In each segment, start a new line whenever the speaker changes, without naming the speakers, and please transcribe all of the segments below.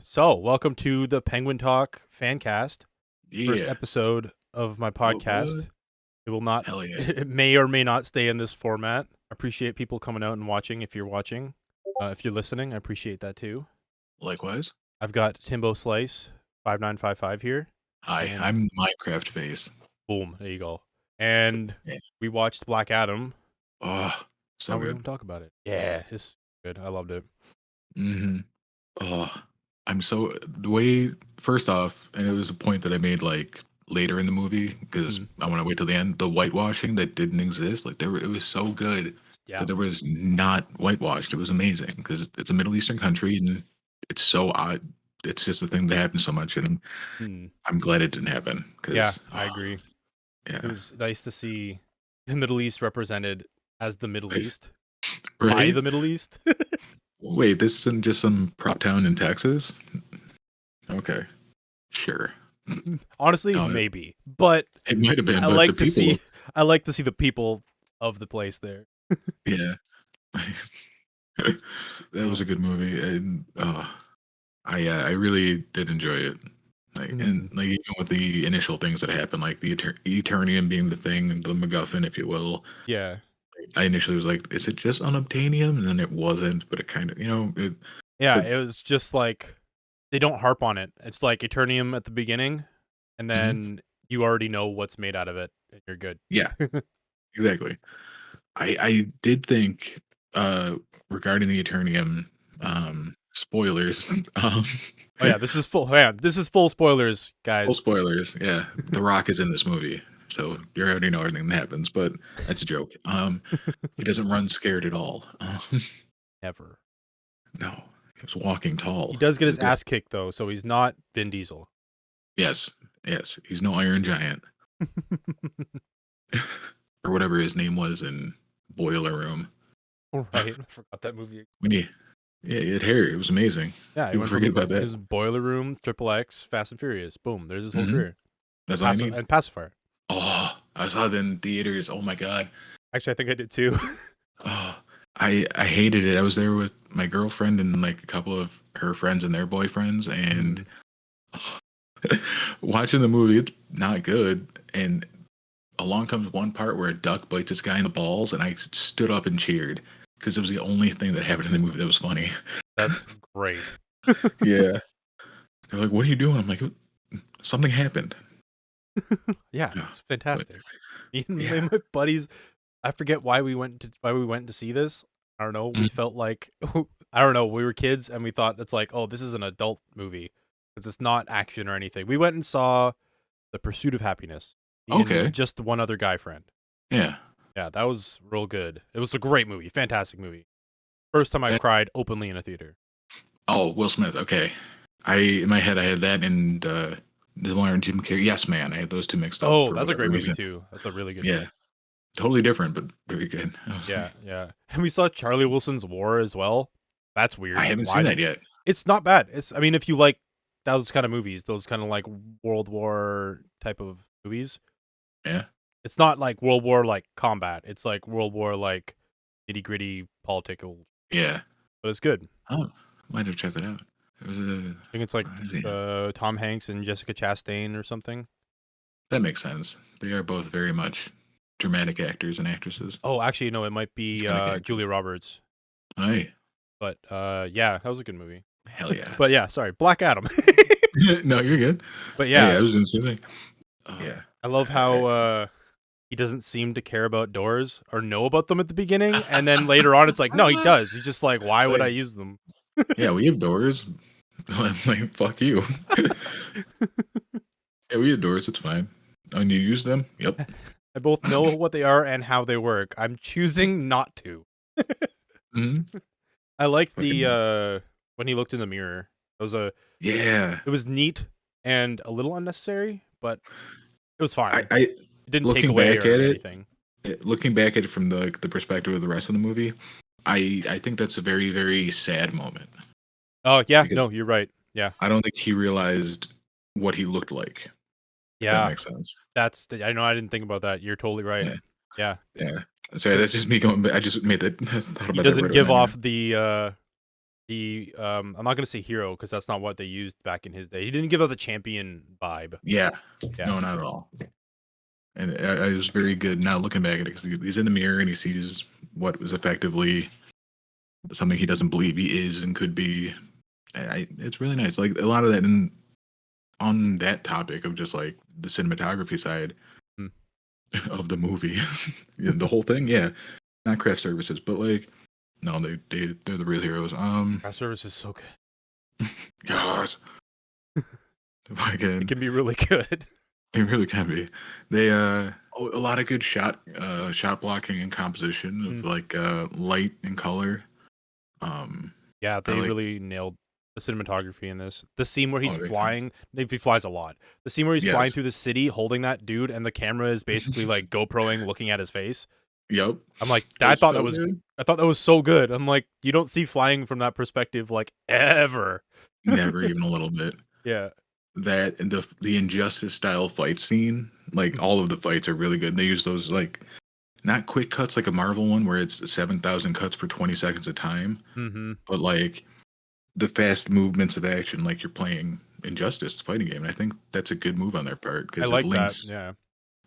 So, welcome to the Penguin Talk Fancast, first
Yeah.
episode of my
What?
podcast. It will not,
Hell yeah.
it may or may not stay in this format. I appreciate people coming out and watching if you're watching. If you're listening, I appreciate that too.
Likewise.
I've got TimboSlice5955 here.
Hi,
And
I'm Minecraft face.
boom, there you go. And
Yeah.
we watched Black Adam.
Oh, so
Now we're
good.
going to talk about it. Yeah, it's good. I loved it.
Mm-hmm. Oh, I'm so the way. First off, and it was a point that I made like later in the movie because I want to wait till the end. The whitewashing that didn't exist, like it was so good
Yeah.
that there was not whitewashed. It was amazing because it's a Middle Eastern country and it's so odd. It's just a thing that happens so much, and I'm glad it didn't happen.
Yeah,
Because
I agree.
yeah,
It was nice to see the Middle East represented as the Middle East. By
right.
the Middle East.
Wait, this isn't just some prop town in Texas? Okay, sure.
Honestly,
No,
maybe, but
it might have been,
I
but the
like to
people,
see. I like to see the people of the place there.
yeah, that was a good movie, and I really did enjoy it. Like, and like even with the initial things that happened, like the Eternium being the thing, the MacGuffin, if you will.
Yeah,
I initially was like, is it just unobtainium? And then it wasn't, but it kind of,
yeah.
but
It was just like they don't harp on it. It's like Eternium at the beginning, and
mhm,
then you already know what's made out of it, and you're good.
yeah, exactly. I did think regarding the Eternium spoilers um
Oh yeah, this is full. Yeah, this is full spoilers,
full
guys.
spoilers, yeah. The Rock is in this movie, so you already know everything that happens, but that's a joke. He doesn't run scared at all.
Never.
No, he was walking
He
tall.
does get
It
his
was
ass
different.
kicked though, so he's not Vin Diesel.
Yes, yes, he's no Iron Giant or whatever his name was in Boiler Room.
Right, I forgot that movie.
When he had hair, it was amazing.
Yeah, he
People
went
forget
from
about
it
that.
was Boiler Room, Triple X, Fast and Furious. Boom, there's his whole
Hmm.
career.
That's all I need.
And Pacifier.
Oh, I saw it in theaters. Oh my god.
Actually, I think I did too.
Oh, I hated it. I was there with my girlfriend and like a couple of her friends and their boyfriends, and watching the movie, it's not good. And along comes one part where a duck bites this guy in the balls, and I stood up and cheered because it was the only thing that happened in the movie that was funny.
That's great.
Yeah, they're like, "What are you doing?" I'm like, "Something happened."
Yeah,
Yeah,
it's
but
fantastic. Me and
yeah,
my buddies, I forget why we went to see this. I don't know. We
mm,
felt like I don't know. We were kids and we thought it's like, oh, this is an adult movie because it's not action or anything. We went and saw The Pursuit of Happiness. Me and
okay,
just one other guy friend.
yeah.
Yeah, that was real good. It was a great movie, fantastic movie. First time I cried openly in a theater.
Oh, Will Smith. Okay, I in my head I had that and the one with Jim Carrey. Yes, man. I had those two mixed up
Oh,
for
that's a
whatever
great movie
reason.
too. That's a really good
Yeah,
movie.
totally different, but very good.
Yeah, yeah. And we saw Charlie Wilson's War as well. That's
I
weird.
haven't
Why
seen
did
that yet.
It's not bad. It's I mean, if you like those kind of movies, those kind of like World War type of movies,
Yeah.
it's not like World War like combat. It's like World War like nitty gritty political,
Yeah.
but it's good.
Oh, might have checked it out. It was a.
I think it's like Tom Hanks and Jessica Chastain or something.
That makes sense. They are both very much dramatic actors and actresses.
Oh, actually, no, it might be
Dramatic actors.
Julia Roberts.
Hey,
But yeah, that was a good movie.
hell
But
yes.
yeah, sorry, Black Adam.
No, you're good.
But
Hey,
yeah,
I was doing the same thing. Yeah.
I love how he doesn't seem to care about doors or know about them at the beginning, and then later on, it's like, no, he does. He's just like, why would I
Like,
use them?
yeah, we have doors. I'm like, fuck you. Yeah, we have doors. It's fine. And you use them? Yep.
I both know what they are and how they work. I'm choosing not to.
Hmm.
I liked
Fucking
the when he looked in the mirror.
yeah.
It was neat and a little unnecessary, but it was fine.
I
It didn't take
looking
away
back at
or
it,
anything.
looking back at it from the perspective of the rest of the movie, I think that's a very very sad moment
Oh yeah,
because
no, you're right. Yeah,
I don't think he realized what he looked like. If that
yeah.
makes sense.
I know I didn't think about that. You're totally right.
Yeah,
Yeah,
yeah. Sorry, that's just me going. But I just made that thought
he
about that
doesn't
right away.
give
Anyway.
off I'm not gonna say hero because that's not what they used back in his day. He didn't give out the champion vibe.
Yeah.
Yeah.
No, not at all. And I was very good now looking back at it because he's in the mirror and he sees what was effectively something he doesn't believe he is and could be. It's really nice. Like a lot of that, and on that topic of just like the cinematography side
Mm.
of the movie, the whole thing. Yeah, not craft services, but like no, they're the real heroes.
Craft service is so good.
Yes,
It
again,
can be really good.
it really can be. They a lot of good shot blocking and composition of
Mm.
like light and color. Um,
Yeah,
I
they
like.
really nailed the cinematography in this. The scene where he's
Oh,
flying, he flies a lot. The scene where he's flying
yes.
through the city holding that dude and the camera is basically like GoProing looking at his face.
Yep.
I'm like,
It's so good.
I thought that was so good. I'm like, you don't see flying from that perspective like ever.
Never even a little bit.
Yeah.
That and the Injustice style fight scene, like all of the fights are really good. They use those like not quick cuts like a Marvel one where it's 7,000 cuts for 20 seconds a time,
Mm-hmm.
but like the fast movements of action like you're playing Injustice fighting game. And I think that's a good move on their part
I
because it
like that.
links
Yeah.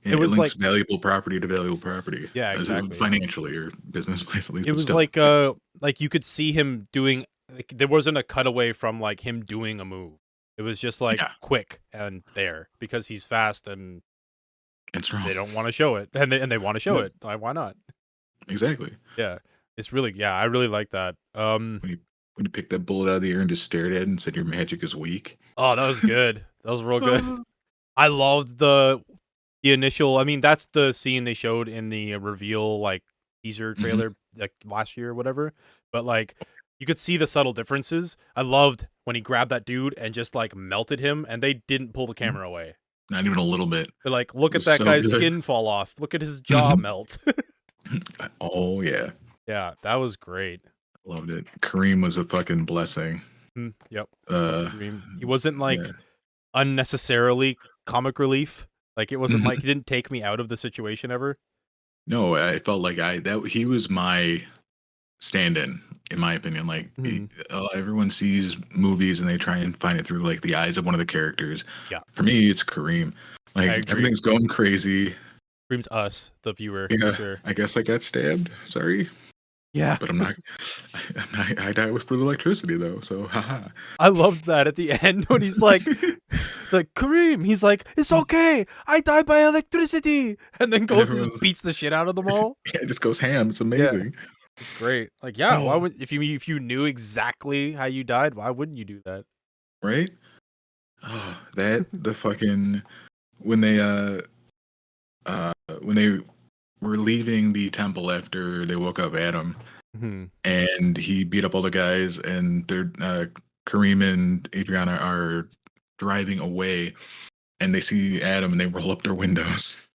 yeah,
It
it
was
links
like,
valuable property to valuable property
yeah,
as it,
exactly.
financially or business wise at least,
It
but
was
still.
like you could see him doing like there wasn't a cutaway from like him doing a move. It was just like
Yeah,
quick and there because he's fast and
it's wrong.
they don't want to show it and they want to show
Yeah,
it. Why not?
exactly.
Yeah. It's really yeah, I really like that.
When you picked that bullet out of the air and just stared at it and said your magic is weak.
Oh, that was good. That was real good. I loved the initial I mean, that's the scene they showed in the reveal, like, teaser
Mhm.
trailer, like, last year or whatever, but, like, you could see the subtle differences. I loved when he grabbed that dude and just, like, melted him, and they didn't pull the
Mhm.
camera away.
Not even a little bit.
They're like, "Look
It
at
was
that
so
guy's
good.
skin fall off. Look at his jaw
Mhm.
melt."
Oh, yeah.
Yeah, that was great.
Loved it. Kareem was a fucking blessing.
Yep.
Uh,
Dream. He wasn't,
yeah.
like, unnecessarily comic relief. Like, it wasn't like
Mhm.
he didn't take me out of the situation ever.
No, I felt like I that he was my stand-in, in my opinion. Like,
Mhm.
everyone sees movies and they try and find it through, like, the eyes of one of the characters.
Yeah,
For me, it's Kareem.
I
Like,
agree.
everything's going crazy.
Screams us, the viewer, for
Yeah,
sure.
I guess I got stabbed. Sorry.
Yeah.
But I'm not I died with for the electricity though, so haha.
I loved that at the end when he's like, "Kareem," he's like, "It's okay, I died by electricity," and then
And
goes and just
everyone
beats the shit out of them all.
yeah, it just goes ham, it's
Yeah,
amazing.
it's great. Like, yeah, why
Oh,
would if you knew exactly how you died, why wouldn't you do that?
right? Oh, that the fucking when they, when they were leaving the temple after they woke up Adam,
Mhm.
and he beat up all the guys, and they're, Kareem and Adriana are driving away, and they see Adam, and they roll up their windows.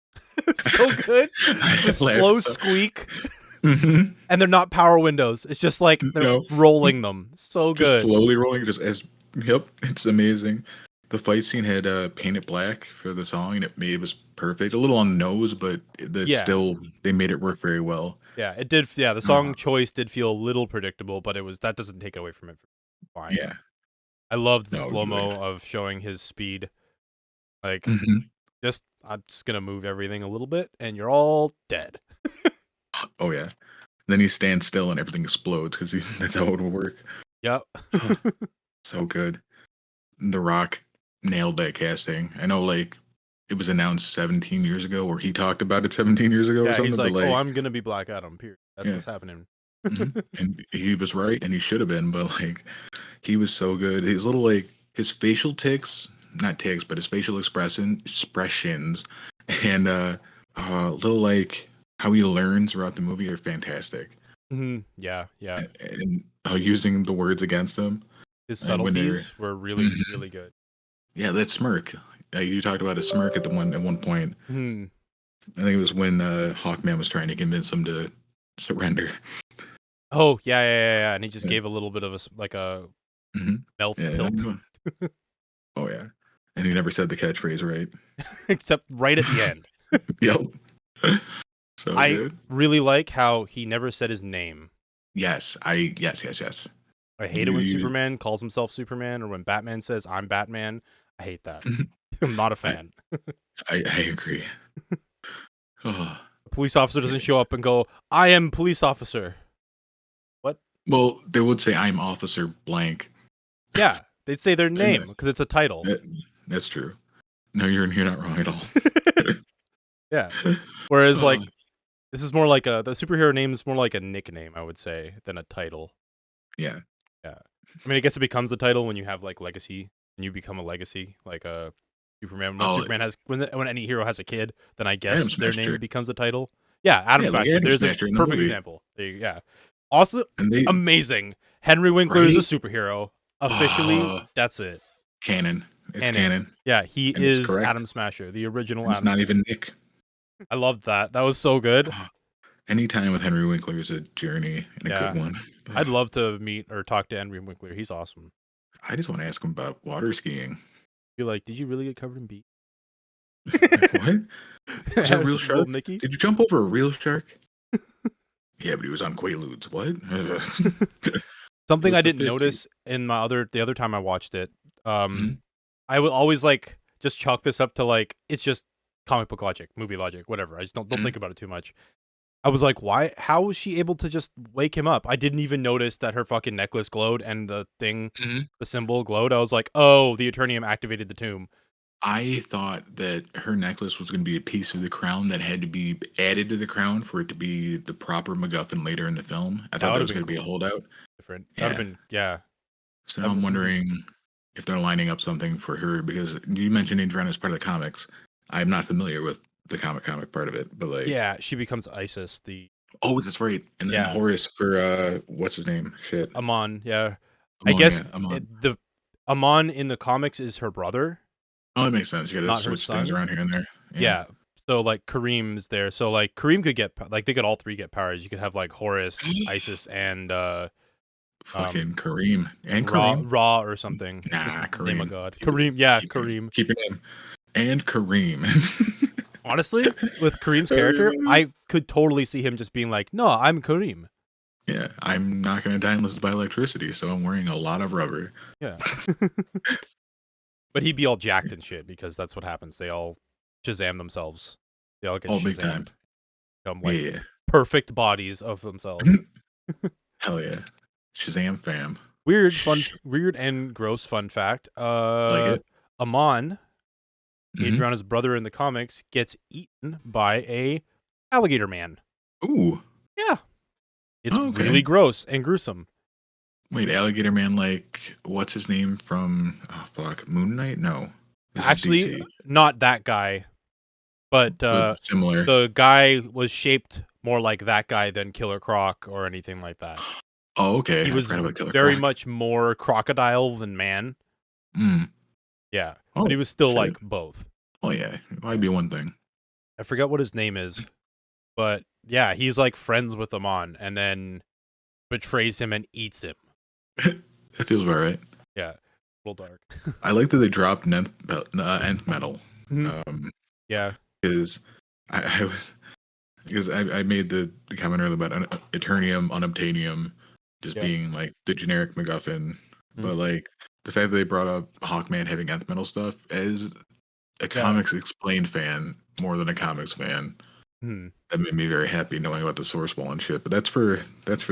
So good. The
I laughed
slow
so
squeak,
mhm.
and they're not power windows. It's just like they're
No.
rolling them. So
Just
good.
slowly rolling, just as yep, it's amazing. The fight scene had Paint It Black for the song, and it was perfect. A little on the nose, but the
Yeah.
still they made it work very well.
Yeah, it did yeah, the
Oh,
song choice did feel a little predictable, but it was that doesn't take away from it fine.
yeah.
I loved the
No, it was really
slow-mo of showing his speed. Like,
mhm.
just I'm just gonna move everything a little bit, and you're all dead.
Oh, yeah. Then he stands still and everything explodes because that's how it would work.
Yep.
So good. The Rock nailed that casting. I know, like, it was announced 17 years ago, or he talked about it 17 years ago or
Yeah, he's
something, but,
like, "Oh,
like
I'm gonna be Black Adam, period. That's
yeah.
what's happening."
And he was right, and he should have been, but, like, he was so good. His little, like his facial ticks not ticks, but his facial expressions and, little, like, how he learns throughout the movie are fantastic.
Mhm. Yeah, yeah.
And using the words against him,
His
like, when they're
subtleties were really,
mhm.
really good.
Yeah, that smirk. You talked about a smirk at one point.
Mhm.
I think it was when, Hawkman was trying to convince him to surrender.
Oh, yeah, yeah, yeah, yeah, and he just
Yeah.
gave a little bit of like a
Mhm.
mouth
Yeah, I
tilt,
know. Oh, yeah. And he never said the catchphrase right.
except right at the end.
Yep. So
I
good.
really like how he never said his name.
Yes, yes, yes, yes.
I hate it when
You,
Superman calls himself Superman or when Batman says I'm Batman. I hate that. I'm not a
I,
fan.
I agree. Oh,
A police officer
yeah.
doesn't show up and go, I am police officer. What?
Well, they would say I'm Officer Blank,
Yeah, they'd say their
and
name because it's a title.
that, that's true. No, you're not wrong at all.
Yeah. Whereas
Oh,
like this is more like the superhero name is more like a nickname, I would say, than a title.
yeah.
Yeah. I mean, I guess it becomes a title when you have like legacy and you become a legacy, like a Superman. When
Oh,
Superman has when any hero has a kid, then I
Adam
guess their name
Smasher.
becomes a title. Yeah, Adam
Yeah, like
Smasher.
Adam
There's a
Smasher in the
perfect
movie,
example. Yeah. Also,
and they
amazing. Henry Winkler is a
right.
superhero. Officially,
Oh,
that's it.
canon. It's
Canon.
canon,
Yeah, he
and it's
is
correct,
Adam Smasher, the original
and it's
Adam
not
Smasher.
even Nick.
I loved that. That was so good.
Oh, any time with Henry Winkler is a journey and a good
Yeah.
one.
I'd
Oh,
love to meet or talk to Henry Winkler. He's awesome.
I just want to ask him about water skiing.
Be like, did you really get covered in beef?
Like, what? Was there a real
Little
shark?
Nicky.
Did you jump over a real shark? Yeah, but he was on Quaaludes. What? It
Something
was
I
the
didn't
50s.
notice in the other time I watched it.
Mhm,
I would always like just chalk this up to like it's just comic book logic, movie logic, whatever. I just don't
mhm,
think about it too much. I was like, why? How was she able to just wake him up? I didn't even notice that her fucking necklace glowed and the thing,
mhm.
the symbol glowed. I was like, oh, the Eternium activated the tomb.
I thought that her necklace was going to be a piece of the crown that had to be added to the crown for it to be the proper MacGuffin later in the film. I
That
thought
would
that
have
was
been
going to be a
cool.
holdout.
Different. That would have
Yeah.
been yeah.
So now
That
I'm
would,
wondering if they're lining up something for her because you mentioned Adriana as part of the comics. I'm not familiar with the comic part of it, but like,
yeah, she becomes Isis. The
oh, that's right. And then
yeah,
Horus for what's his name? Shit.
Amon. Yeah, I
Amon,
guess
yeah, Amon.
the Amon in the comics is her brother,
Oh, that makes sense. You got to
not her
switch things
son.
around here and there. Yeah.
Yeah. So like Kareem is there. So like Kareem could get like they could all three get powers. You could have like Horus, Isis, and
Fucking
um
Kareem and Kareem.
Ra or something. Just
Nah,
name a
Kareem.
god. Kareem. Yeah, Kareem.
Keep it in. And Kareem.
Honestly, with Kareem's character, I could totally see him just being like, "No, I'm Kareem."
Yeah, I'm not going to die unless it's by electricity, so I'm wearing a lot of rubber.
Yeah. But he'd be all jacked and shit because that's what happens. They all Shazam themselves. They all get
Oh, big time.
Shazammed. Become like
Yeah.
perfect bodies of themselves.
Hell yeah. Shazam fam.
Weird and gross fun fact.
Like it.
Amon,
Hmm.
Adriana's brother in the comics, gets eaten by a alligator man.
Ooh.
Yeah, it's
Oh,
really
okay.
gross and gruesome.
Wait,
It's
Alligator Man, like, what's his name from, oh, fuck, Moon Knight? No. This is
actually
DC,
not that guy, but
but similar.
the guy was shaped more like that guy than Killer Croc or anything like that.
Oh, okay.
He
I
was
forgot about Killer
very
Croc.
much more crocodile than man.
Mm.
Yeah, but
Oh,
he was still
shit.
like both.
Oh, yeah. Why'd be one thing?
I forget what his name is, but yeah, he's like friends with Amon and then betrays him and eats him.
That feels about right.
Yeah, a little dark.
I like that they dropped nth metal.
Mhm.
Um,
Yeah,
because I was because I made the comment earlier about Eternium, Unobtainium just
yeah.
being like the generic MacGuffin,
Mhm.
but like the fact that they brought up Hawkman having nth metal stuff as a
Yeah.
comics explained fan more than a comics fan.
Mhm.
That made me very happy knowing about the source wall and shit. But that's for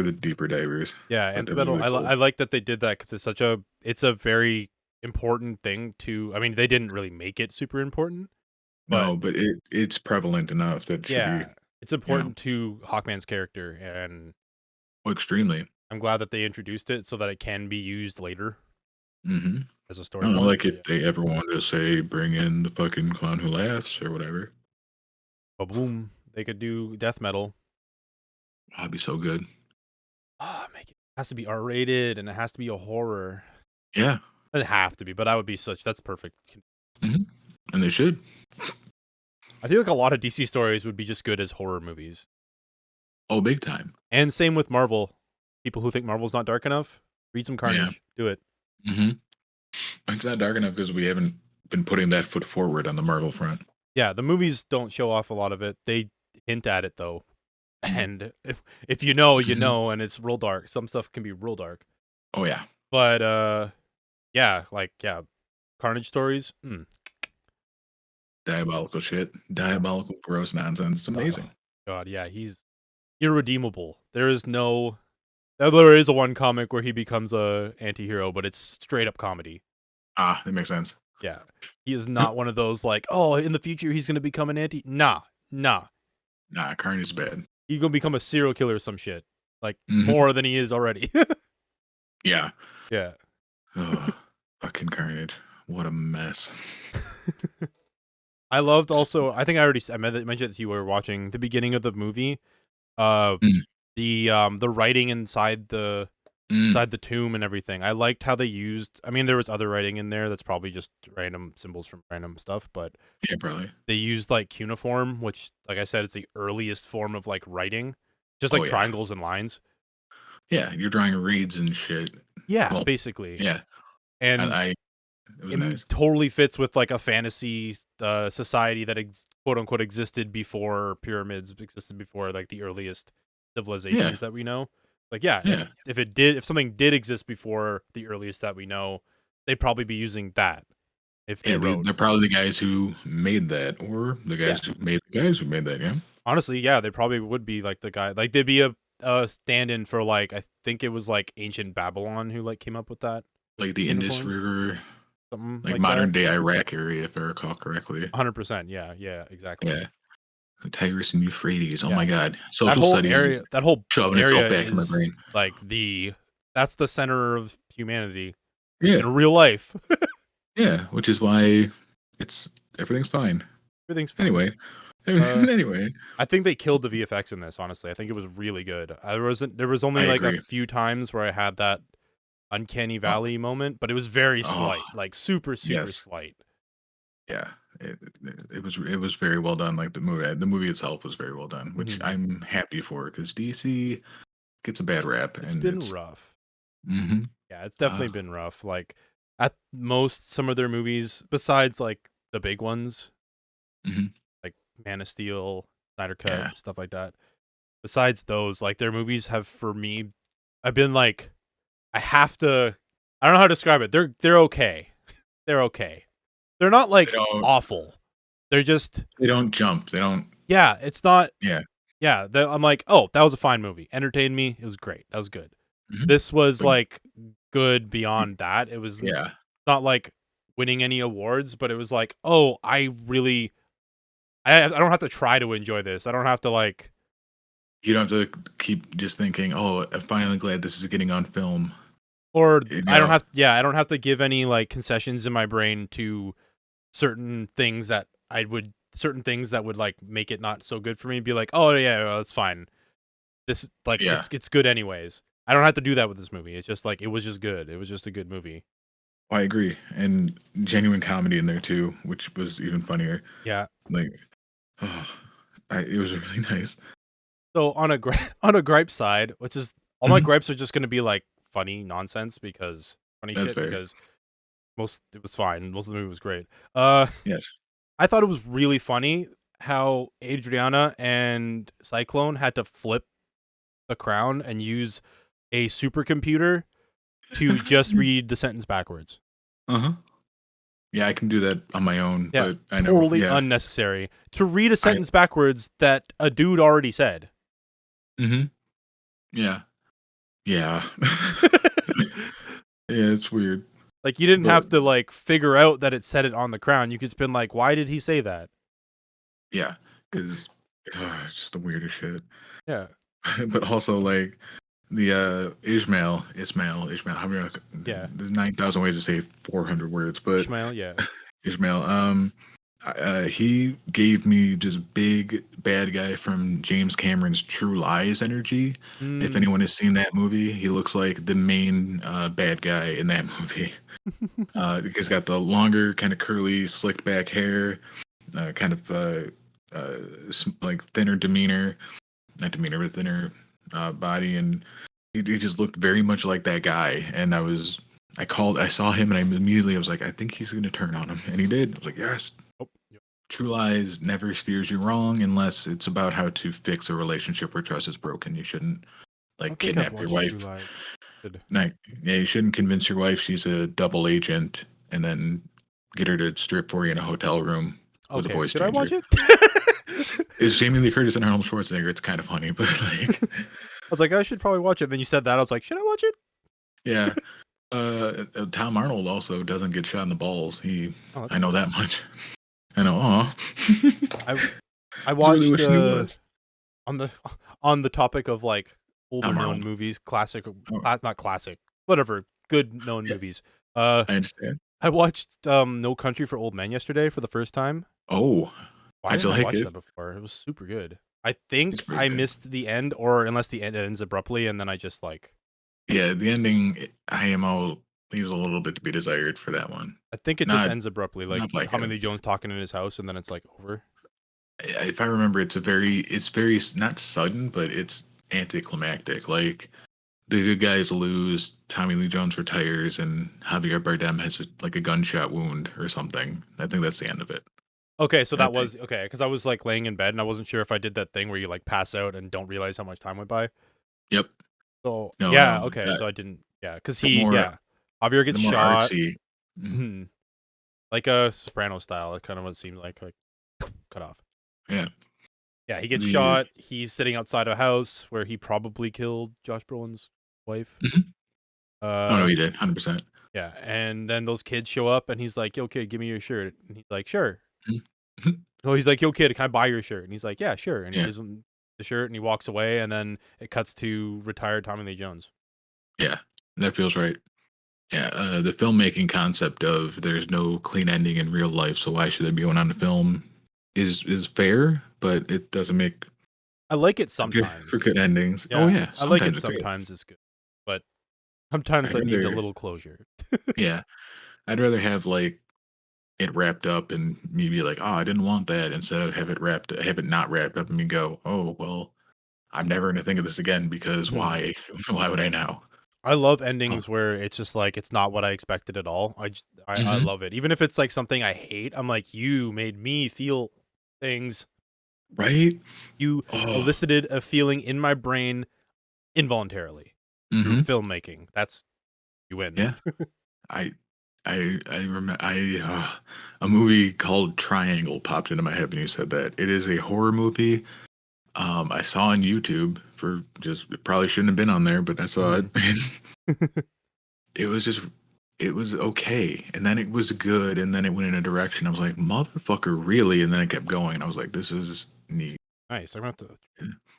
the deeper divers.
Yeah,
But
Nth
that was
Metal.
really cool.
I like that they did that because it's a very important thing to. I mean, they didn't really make it super important, but
No, but it's prevalent enough that it should be,
yeah, it's
you know,
important to Hawkman's character, and
extremely.
I'm glad that they introduced it so that it can be used later
Hmm.
as a
I
story
don't know,
point.
like
But
if
yeah,
they ever wanted to say bring in the fucking clown who laughs or whatever.
but boom, they could do Death Metal.
That'd be so good.
Ah, make it has to be R-rated and it has to be a horror.
Yeah.
It doesn't have to be, but that would be that's perfect.
Hmm. And they should.
I feel like a lot of DC stories would be just good as horror movies.
Oh, big time.
And same with Marvel. People who think Marvel's not dark enough, read some
Yeah.
Carnage. Do it.
Hmm. It's not dark enough because we haven't been putting that foot forward on the Marvel front.
Yeah, the movies don't show off a lot of it. They hint at it though. And if you know, you
Hmm.
know, and it's real dark. Some stuff can be real dark.
Oh yeah,
But yeah, like Carnage stories.
diabolical shit,
Yeah.
diabolical, gross nonsense. It's
Oh
amazing.
God, yeah, he's irredeemable. There is no. There is a one comic where he becomes a anti-hero, but it's straight up comedy.
Ah, that makes sense.
Yeah, he is not one of those like, oh, in the future he's gonna become an anti. Nah, nah,
Nah, Carnage is bad.
he's gonna become a serial killer or some shit, like
Hmm.
more than he is already.
Yeah.
Yeah.
Oh, fucking Carnage. What a mess.
I loved also. I think I already mentioned that you were watching the beginning of the movie. Uh,
Mm,
the writing
mm.
inside the tomb and everything. I liked how they used. I mean, there was other writing in there that's probably just random symbols from random stuff, but
Yeah, probably.
they used like cuneiform, which, like I said, is the earliest form of like writing, just
Oh
like
yeah.
triangles and lines.
Yeah, you're drawing reeds and shit.
Yeah,
Well,
basically,
yeah.
and
I it was
it
nice.
totally fits with like a fantasy society that quote unquote existed before pyramids existed, before like the earliest
Yeah,
civilizations that we know. Like yeah,
yeah.
if something did exist before the earliest that we know, they'd probably be using that if they
Yeah,
wrote.
they're probably the guys who made that, or the
Yeah,
guys who made the guys who made that. Yeah,
honestly, yeah, they probably would be like the guy. Like they'd be a stand-in for like, I think it was like ancient Babylon who like came up with that
like the Indus
cuneiform,
River,
something
like
like that.
modern day Iraq area, if I recall correctly.
100%. Yeah, yeah, exactly.
Yeah, the Tigris and Euphrates. Oh my
Yeah.
God, social studies is
That whole
shoving itself
area
back in my
is
brain.
like that's the center of humanity
Yeah,
in real life.
yeah, which is why it's everything's fine.
Everything's fine.
Anyway,
Uh,
anyway,
I think they killed the VFX in this. Honestly, I think it was really good. There was only
I
like a
agree.
few times where I had that uncanny
Oh,
valley moment, but it was very
oh
slight, like super super
yes,
slight.
yeah. It was very well done. Like the movie itself was very well done, which
Hmm.
I'm happy for because DC gets a bad rap,
It's
and
been
it's
rough.
mhm.
Yeah, it's
Uh,
definitely been rough. Like at most, some of their movies, besides like the big ones,
mhm.
like Man of Steel, Snyder Cut,
Yeah.
stuff like that. Besides those, like their movies have for me, I've been like, I have to. I don't know how to describe it. They're okay. They're okay. They're not
They
like
don't
awful. They're just
they don't jump. They don't
yeah. It's not
yeah.
yeah. I'm like, oh, that was a fine movie. Entertained me. It was great. That was good.
Mhm.
This was
But
like good beyond that. It was
yeah,
not like winning any awards, but it was like, oh, I really, I don't have to try to enjoy this. I don't have to like,
you don't have to keep just thinking, "Oh, I'm finally glad this is getting on film."
or
You
I don't
know?
have, yeah, I don't have to give any like concessions in my brain to certain things that certain things that would like make it not so good for me. Be like, oh yeah, well, that's fine. This like
Yeah.
it's good anyways. I don't have to do that with this movie. It's just like it was just good. It was just a good movie.
I agree, and genuine comedy in there too, which was even funnier.
Yeah.
Like, oh, it was really nice.
So on a on a gripe side, which is all my
Mhm.
gripes are just gonna be like funny nonsense because funny
That's
shit
fair.
because most it was fine. Most of the movie was great. Uh,
Yes.
I thought it was really funny how Adriana and Cyclone had to flip the crown and use a supercomputer to just read the sentence backwards.
Uh-huh. Yeah, I can do that on my own,
Yeah,
but I know,
totally
yeah.
unnecessary to read a
I
sentence backwards that a dude already said.
Mhm. Yeah. Yeah. Yeah, it's weird,
Like you didn't
but
have to like figure out that it said it on the crown. You could just been like, why did he say that?
yeah, 'cause it's just the weirdest shit.
Yeah,
But also, like, the, Ishmael, however you
yeah.
there's 9,000 ways to say 400 words, but
Ishmael, yeah.
Ishmael, he gave me just big bad guy from James Cameron's True Lies energy. If
Mm.
anyone has seen that movie, he looks like the main, bad guy in that movie. He's got the longer, kinda curly, slicked back hair, kind of, like, thinner demeanor, not demeanor, but thinner, body, and he just looked very much like that guy, and I saw him, and I was like, "I think he's gonna turn on him," and he did. I was like, "Yes."
Oh, yep.
True Lies never steers you wrong unless it's about how to fix a relationship where trust is broken. You shouldn't,
I
like,
don't think I've
kidnap your
watched True
wife.
Lies.
Like, yeah, you shouldn't convince your wife she's a double agent and then get her to strip for you in a hotel room with a
Okay,
voice
should I watch
changer.
it?
It's Jamie Lee Curtis and Arnold Schwarzenegger. It's kind of funny, but like,
I was like, I should probably watch it. Then you said that. I was like, should I watch it?
yeah. Tom Arnold also doesn't get shot in the balls.
Oh, that's
I know
good.
that much. I know. Aw.
I
I was really
watched
wishing he was.
on the on the topic of like older
Tom
known
Arnold.
movies, classic,
Oh,
not classic, whatever, good known
yeah,
movies.
I understand.
I watched No Country for Old Men yesterday for the first time.
Oh,
Why
how'd you
didn't I
like
watch
it?
that before? It was super good. I
It's
think
pretty
I
good.
missed the end, or unless the end ends abruptly, and then I just like
Yeah, the ending, IMO leaves a little bit to be desired for that one.
I think it just
Not
ends abruptly, like
not Black
Tommy
Adam.
Lee Jones talking in his house, and then it's like over.
If I remember, it's very not sudden, but it's anticlimactic. Like the good guys lose, Tommy Lee Jones retires, and Javier Bardem has like a gunshot wound or something. I think that's the end of it.
Okay, so
I
that
think.
was okay because I was like laying in bed and I wasn't sure if I did that thing where you like pass out and don't realize how much time went by.
Yep.
So
No, no,
yeah, okay,
that
so I didn't. Yeah, because
the more
Javier
the
gets
more
shot,
artsy. Mhm.
like a Soprano style. It kind of what it seemed like cut off.
Yeah.
Yeah, he gets
The
shot. He's sitting outside a house where he probably killed Josh Brolin's wife.
Mhm. Oh no,
Uh,
he did 100%.
yeah, and then those kids show up and he's like, "Yo, kid, give me your shirt." And he's like, "Sure."
Mhm.
No, he's like, "Yo, kid, can I buy your shirt?" And he's like, "Yeah, sure." And he
Yeah.
gives him the shirt and he walks away. And then it cuts to retired Tommy Lee Jones.
Yeah. That feels right. Yeah, the filmmaking concept of there's no clean ending in real life, so why should there be one on the film is fair, but it doesn't make
I like it
for
sometimes.
good endings. Oh
Yeah,
yeah,
I like it
sometimes it's great.
sometimes. It's good, but sometimes
I'd
I need a
rather,
little closure.
yeah, I'd rather have like it wrapped up and me be like, oh, I didn't want that, instead of have it not wrapped up, and me go, oh well, I'm never gonna think of this again because
Mhm.
why? Why would I now?
I love
Oh,
endings where it's just like it's not what I expected at all. I
hmm
love it. Even if it's like something I hate, I'm like, you made me feel things.
right?
You
Oh,
elicited a feeling in my brain involuntarily through
hmm
filmmaking. That's you win.
yeah. I I remember a movie called Triangle popped into my head when you said that. It is a horror movie. I saw on YouTube for just it probably shouldn't have been on there, but I saw it.
Mhm.
It was just it was okay, and then it was good, and then it went in a direction. I was like, motherfucker, really? And then it kept going. I was like, this is neat.
Nice. I'm gonna have to.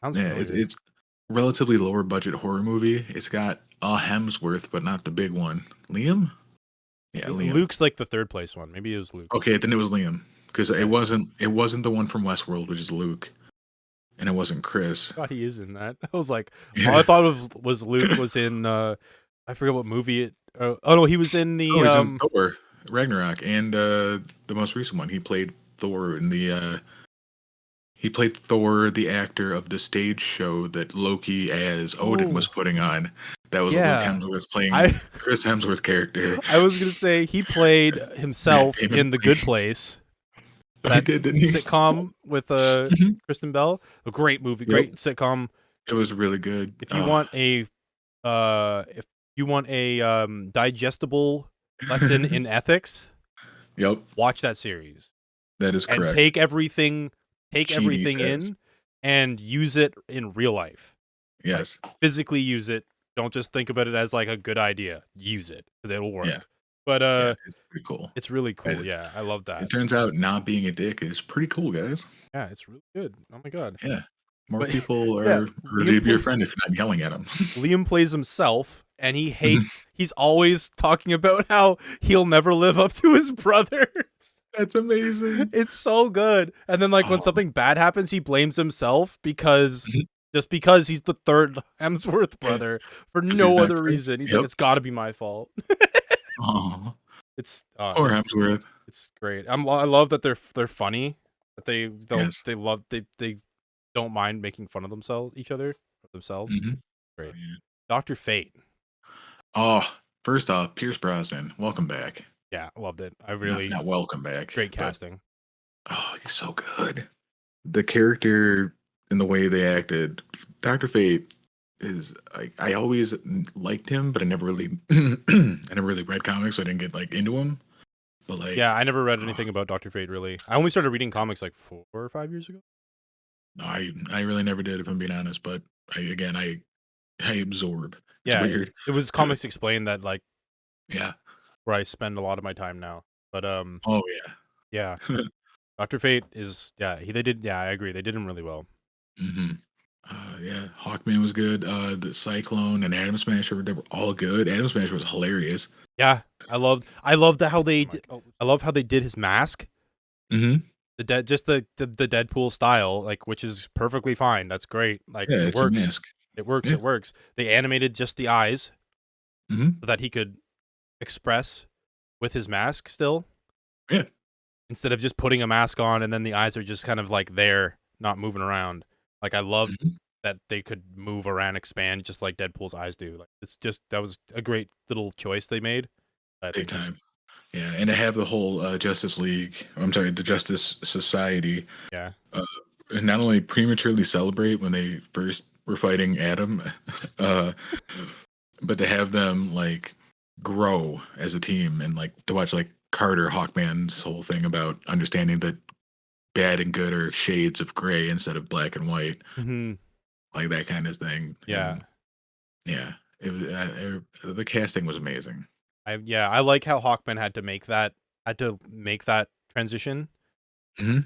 Sounds
Yeah,
familiar.
it's relatively lower budget horror movie. It's got a Hemsworth, but not the big one. Liam? Yeah, Liam.
Luke's like the third place one. Maybe it was Luke.
Okay, then it was Liam because
Okay.
it wasn't the one from Westworld, which is Luke, and it wasn't Chris.
God, he is in that. I was like, oh, I
Yeah.
thought it was Luke was in. I forget what movie it. Oh no, he was in the
Oh, he's in Thor Ragnarok and the most recent one. He played Thor in the he played Thor, the actor of the stage show that Loki as Odin was
Oh
putting on. That was Luke
yeah,
Hemsworth playing
I
Chris Hemsworth character.
I was gonna say he played
Matt
himself
Damon
in The Good
played.
Place,
Oh, he
that
did, didn't he?
sitcom with
Mhm.
Kristen Bell. A great movie,
Yep,
great sitcom.
it was really good.
If you want a if you want a digestible lesson in ethics,
Yep,
watch that series
that is
and
correct.
take
Cheedy
everything
says
in and use it in real life. Like
yes.
physically use it. Don't just think about it as like a good idea. Use it because it'll
Yeah,
work. But
yeah, it's pretty cool.
it's really cool.
It,
Yeah, I love
it
that.
turns out not being a dick is pretty cool, guys.
Yeah, it's really good. Oh my god.
Yeah, more
But
people
yeah,
are ready to be your friend if you're not yelling at them.
Liam plays himself and he hates he's always talking about how he'll never live up to his brothers.
That's amazing.
It's so good. And then like when
Oh,
something bad happens, he blames himself because
mhm.
just because he's the third Hemsworth
Yeah,
brother for
'cause he's
no
not
other
Chris.
reason. He's like,
Yep.
it's got to be my fault.
Oh,
It's
poor Hemsworth.
it's great. I love that they're funny. That
Yes.
they don't mind making fun of each other, of themselves.
Mhm. Oh,
Great.
yeah.
Doctor Fate.
Oh, first off, Pierce Brosnan, welcome back.
Yeah, I loved it. I
Not
really
not welcome back,
great
but
casting.
oh, he's so good. The character and the way they acted, Doctor Fate is I always liked him, but I never really I never really read comics, so I didn't get like into him. But like,
Yeah, I never read
oh,
anything about Dr. Fate really. I only started reading comics like 4 or 5 years ago.
no, I really never did, if I'm being honest. But I absorb. It's
Yeah,
weird.
it was Comics Explained that like
Yeah.
where I spend a lot of my time now. But
Oh
yeah,
yeah.
Dr. Fate is they did I agree. They did him really well.
hmm yeah, Hawkman was good. The Cyclone and Atom Smasher, they were all good. Atom Smasher was hilarious.
Yeah, I loved how I
Oh,
love how they did his mask.
hmm
The Deadpool style, like, which is perfectly fine. That's great. Like,
Yeah,
it
it's a
works.
mask.
It works.
Yeah.
It works. They animated just the eyes
hmm
so that he could express with his mask still,
Yeah.
instead of just putting a mask on and then the eyes are just kind of like there, not moving around. Like, I loved
hmm
that they could move around, expand just like Deadpool's eyes do. Like, it's just that was a great little choice they made. I
Big
think was
time. Yeah, and to have the whole Justice League, I'm sorry, the Justice Society,
yeah.
uh, not only prematurely celebrate when they first were fighting Adam, uh, but to have them like grow as a team and like to watch like Carter Hawkman's whole thing about understanding that bad and good are shades of gray instead of black and white,
Hmm.
like that kind of thing.
Yeah.
And yeah, the casting was amazing.
I like how Hawkman had to make that transition
hmm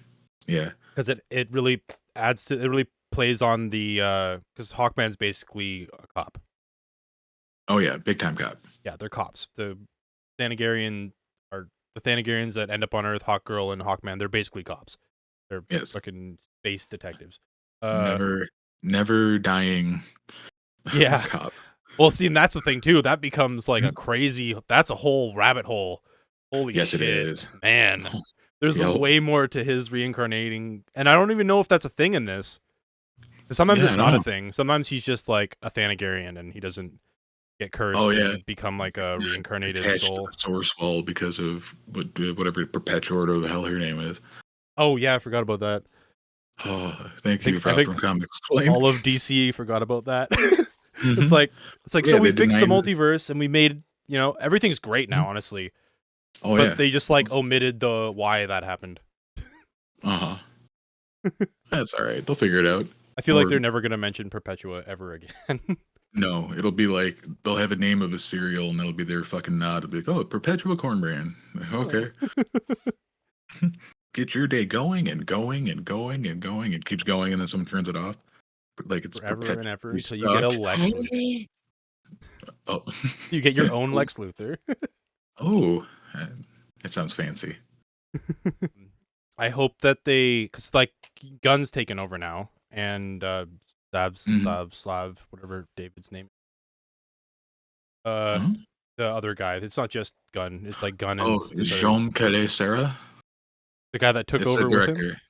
Yeah.
because it really it really plays on the because Hawkman's basically a cop.
Oh yeah, big time cop.
Yeah, they're cops. Thanagarian are the Thanagarians that end up on Earth. Hawkgirl and Hawkman, they're basically cops. They're
Yes.
fucking space detectives. Uh,
Never, never dying
yeah.
cop.
Well, see, and that's the thing too. That becomes like a
Mhm.
crazy. That's a whole rabbit hole. Holy
Yes, it
shit,
is.
man! There's
Yep.
way more to his reincarnating, and I don't even know if that's a thing in this. 'Cause sometimes
Yeah,
it's
I
not a
know.
thing. Sometimes he's just like a Thanagarian, and he doesn't get
Oh
cursed
yeah,
and become like a
not
reincarnated
attached to
soul.
the source wall because of whatever Perpetuator or the hell her name is.
Oh yeah, I forgot about that.
Oh, thank you,
I
Val
think
from Comics Explained.
all of DC forgot about that. it's
hmm
like so
Yeah,
we
they
fixed the
denied.
multiverse and we made everything's great
Mhm.
now, honestly.
Oh
But
yeah.
they just like omitted the why that happened.
Uh huh. That's all right. They'll figure it out.
I feel like
Or
they're never gonna mention Perpetua ever again.
no, it'll be like they'll have a name of a cereal and it'll be their fucking nod. It'll be like, oh, Perpetua Corn Brand.
Oh.
Okay. Get your day going and going and going and going. It keeps going and then someone turns it off. But like it's
Forever and ever
perpetually
until you get a
stuck.
Lex Luthor.
Oh.
You get your own Lex Luthor.
Oh, uh, it sounds fancy.
I hope that because like Gunn's taken over now, and
Mhm.
Slav, whatever David's name, uh,
Huh?
the other guy. It's not just Gunn. It's like Gunn and
Oh,
this other
Jean Calais Sarah?
the guy that took
It's the
over with him.
director.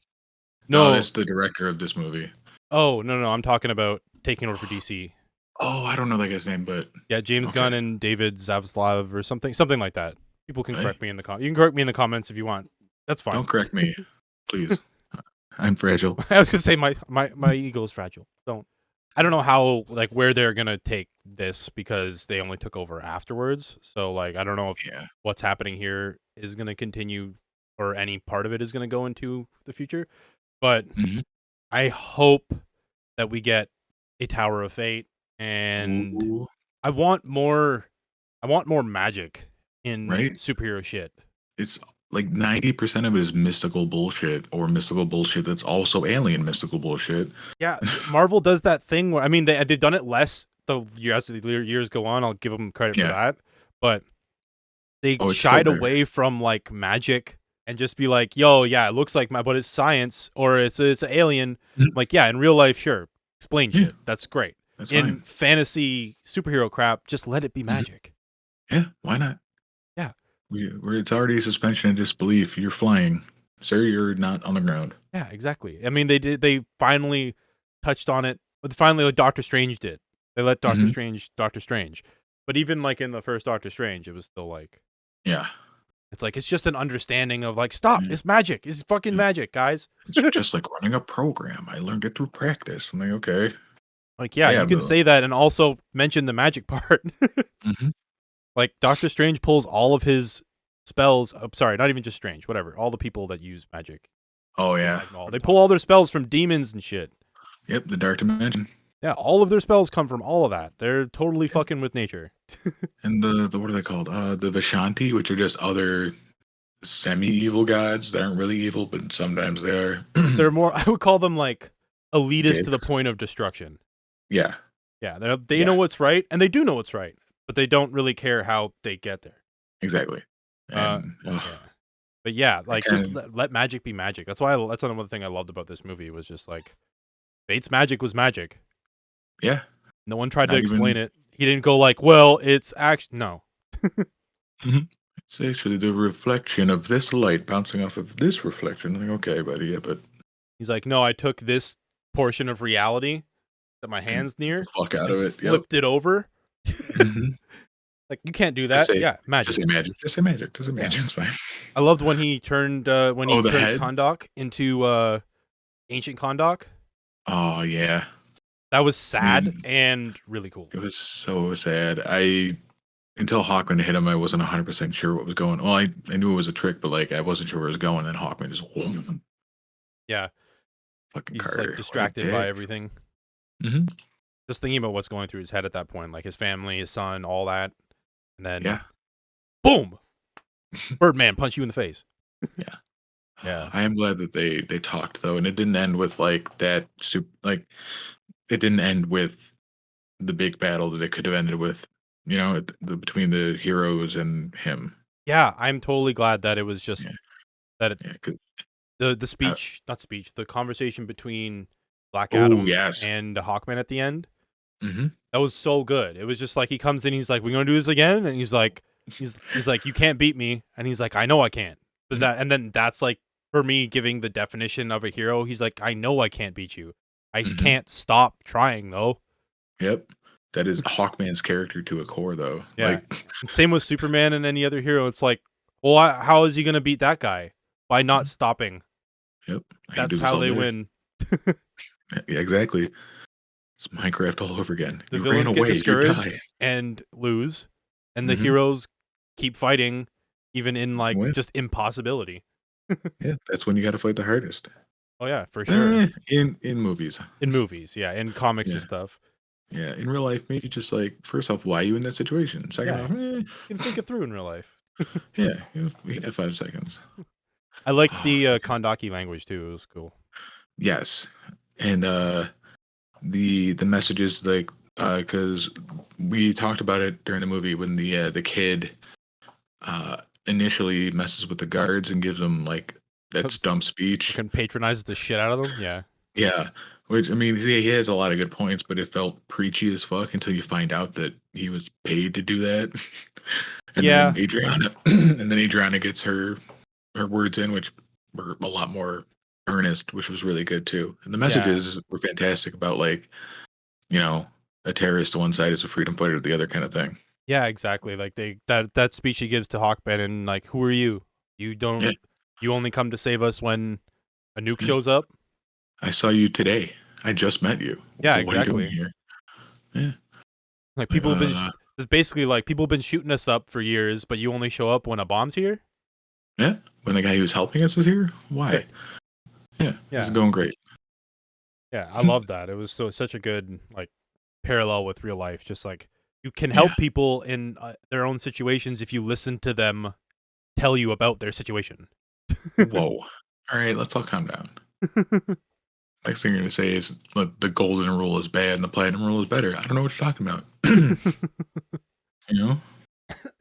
No,
No,
that's the director of this movie.
oh no, I'm talking about taking over for DC.
Oh, I don't know that guy's name, but
Yeah, James
okay.
Gunn and David Zaslav or something like that. People can
Hey,
correct me in the You can correct me in the comments if you want. That's
don't
fine.
correct me, please. I'm fragile.
I was gonna say my ego is fragile. Don't. I don't know how like where they're gonna take this because they only took over afterwards. So like I don't know if
Yeah.
what's happening here is gonna continue or any part of it is gonna go into the future. But
Mhm.
I hope that we get a Tower of Fate, and
Ooh,
I want more. I want more magic in
right?
superhero shit.
It's like 90% of it is mystical bullshit or mystical bullshit that's also alien mystical bullshit.
Yeah, Marvel does that thing where I mean they've done it less as the years go on. I'll give them credit for
Yeah.
that, but they
Oh, it's still
shied
there.
away from like magic and just be like, "Yo, yeah, it looks like but it's science or it's an alien."
Mhm.
Like, yeah, in real life, sure, explain
Yeah,
shit. That's great.
that's
In
fine.
fantasy superhero crap, just let it be
Mhm.
magic.
Yeah, why not?
Yeah,
It's already suspension of disbelief. You're flying. Sir, you're not on the ground.
yeah, exactly. I mean, they finally touched on it. But finally, like Doctor Strange did. They let
Mhm.
Doctor Strange. But even like in the first Doctor Strange, it was still like
Yeah.
it's like it's just an understanding of like stop.
Yeah.
It's magic. It's fucking
Yeah.
magic, guys.
It's just like running a program. I learned it through practice. I'm like, okay.
Like, yeah,
Yeah,
you can
but
say that and also mention the magic part.
mhm.
Like, Doctor Strange pulls all of his spells. I'm sorry, not even just Strange. Whatever. All the people that use magic.
Oh yeah.
They pull all their spells from demons and shit.
Yep, the dark dimension.
Yeah, all of their spells come from all of that. They're totally fucking with nature.
And the what are they called? The Vishanti, which are just other semi-evil gods that aren't really evil, but sometimes they are.
They're more, I would call them like elitist to the
Dicks.
point of destruction.
Yeah.
Yeah, they know
Yeah.
what's right, and they do know what's right, but they don't really care how they get there.
Exactly.
Uh,
And
yeah. But yeah,
I
like
kind
just
of
let magic be magic. That's another thing I loved about this movie was just like Fate's magic was magic.
yeah.
No one tried to
Not
explain
even.
it. He didn't go like, well, it's actually no.
Mhm. It's actually the reflection of this light bouncing off of this reflection. Like, okay, buddy, yeah, but
He's like, no, I took this portion of reality that my
and
hand's
get the
near
fuck out
and
of it. Yep.
flipped it over.
Hmm.
Like you can't do
Just
that.
say,
Yeah,
just
magic.
say magic. Just say magic. Just say
Yeah.
magic. It's fine.
I loved when he turned
Oh, the head.
Kondok into ancient Kondok.
Oh yeah.
That was
I
sad
mean,
and really cool.
it was so sad. Until Hawkman hit him, I wasn't 100% sure what was going. Well, I knew it was a trick, but like I wasn't sure where it was going. And Hawkman just
Yeah,
fucking
he's like
Carter. What a
distracted by
dick.
everything.
Hmm.
Just thinking about what's going through his head at that point, like his family, his son, all that, and then
Yeah.
boom, Birdman punch you in the face.
Yeah.
Yeah,
I am glad that they talked though, and it didn't end with like that. Like it didn't end with the big battle that it could have ended with. Between the heroes and him.
yeah. I'm totally glad that it was just
Yeah.
that
Yeah. 'Cause,
the speech, not speech, the conversation between Black
oh
Adam
yes.
and Hawkman at the end.
Hmm.
That was so good. It was just like he comes in, he's like, "We're gonna do this again," and he's like, "You can't beat me," and he's like, "I know I can't." But and then that's like for me giving the definition of a hero. He's like, "I know I can't beat you. I
Hmm.
can't stop trying though."
Yep. That is Hawkman's character to a core, though.
Yeah.
Like,
And same with Superman and any other hero. It's like, well, how is he gonna beat that guy? By not stopping.
yep, I can do
That's
this
how
all
they
day.
win.
Yeah, exactly. It's Minecraft all over again.
The
You ran
villains get
away. You
discouraged
die.
and lose, and the
Hmm.
heroes keep fighting, even in like
Win.
just impossibility.
Yeah, that's when you got to fight the hardest.
Oh yeah, for sure.
In movies.
In movies, yeah, in comics and
Yeah,
stuff.
yeah. In real life, maybe just like first off, why are you in that situation? Second
Yeah,
off,
you can think it through in real life.
yeah, we have 5 seconds.
I liked
Oh,
the
fucking
Kandaki language too. It was cool.
yes, and the messages like because we talked about it during the movie when the kid uh initially messes with the guards and gives them like that stump speech.
Fucking patronizes the shit out of them. Yeah,
Yeah, which I mean, he has a lot of good points, but it felt preachy as fuck until you find out that he was paid to do that. And then
yeah,
Adriana, and then Adriana gets her words in, which were a lot more earnest, which was really good too. And the
yeah,
messages were fantastic about like, you know, a terrorist to one side is a freedom fighter to the other kind of thing.
yeah. Exactly. Like that speech he gives to Hawkman and like, who are you? You
Yeah,
don't. You only come to save us when a nuke
yeah.
shows up.
I saw you today. I just met you.
Yeah,
What are you doing
exactly.
here? Yeah.
Like
Like,
people have been. It's basically like people have been shooting us up for years, but you only show up when a bomb's here.
yeah. When the guy who's helping us is here, why?
Right.
Yeah, this is
Yeah.
going great.
Yeah, I love that. It was such a good like parallel with real life. Just like you can
Yeah.
help people in their own situations if you listen to them tell you about their situation.
Whoa. All right, let's all calm down. Next thing you're gonna say is look, the golden rule is bad and the platinum rule is better. I don't know what you're talking about. You know?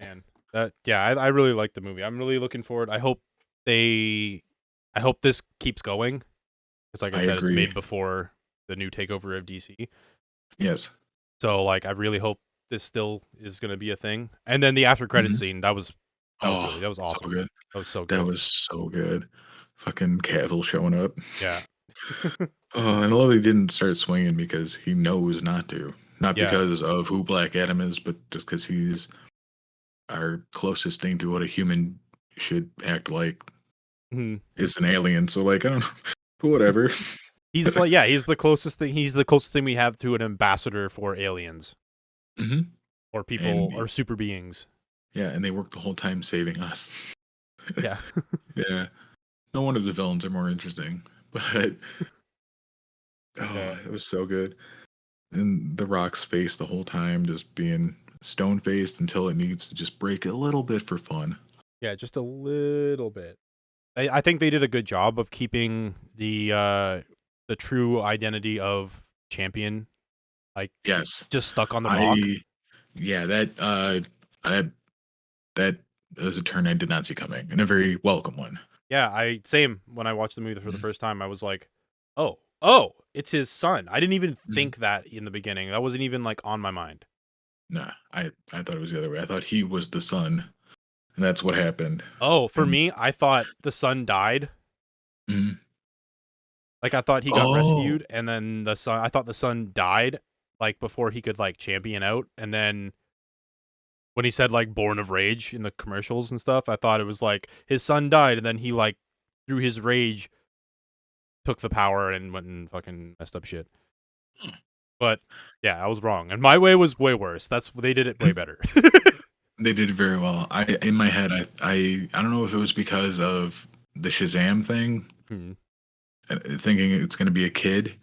Man, that yeah, I really like the movie. I'm really looking forward. They, I hope this keeps going because, like I
I
said, it's
agree.
made before the new takeover of DC.
Yes.
So like, I really hope this still is going to be a thing. And then the after credit
Mhm.
scene
Oh,
that was
so
awesome.
good.
That was so
That
good.
was so good. Fucking Cavill showing up.
Yeah.
Oh, and I love he didn't start swinging because he knows not to. Not
Yeah.
because of who Black Adam is, but just because he's our closest thing to what a human should act like
Mhm.
is an alien. So, like, I don't know. Whatever.
He's like, yeah, he's the closest thing. He's the closest thing we have to an ambassador for aliens
Hmm.
or people
And
or super beings.
yeah, and they work the whole time saving us.
Yeah,
Yeah. No wonder the villains are more interesting. But
yeah,
oh, it was so good. And The Rock's face the whole time just being stone faced until it needs to just break a little bit for fun.
yeah, just a little bit. I think they did a good job of keeping the true identity of champion like
Yes.
just stuck on the Rock.
I yeah, I that was a turn I did not see coming, and a very welcome one.
Yeah, I same when I watched the movie for the
Mhm,
first time, I was like, oh, it's his son. I didn't even
mhm.
think that in the beginning. That wasn't even like on my mind.
Nah, I thought it was the other way. I thought he was the son, and that's what happened.
Oh, for
And
me, I thought the son died.
mhm.
Like I thought he got
Oh,
rescued, and then the son. I thought the son died, like before he could like champion out. And then when he said like "Born of Rage" in the commercials and stuff, I thought it was like his son died, and then he like through his rage took the power and went and fucking messed up shit.
hmm.
But yeah, I was wrong, and my way was way worse. That's they did it way
Mhm.
better.
They did very well. I in my head, I don't know if it was because of the Shazam thing,
Hmm.
thinking it's going to be a kid,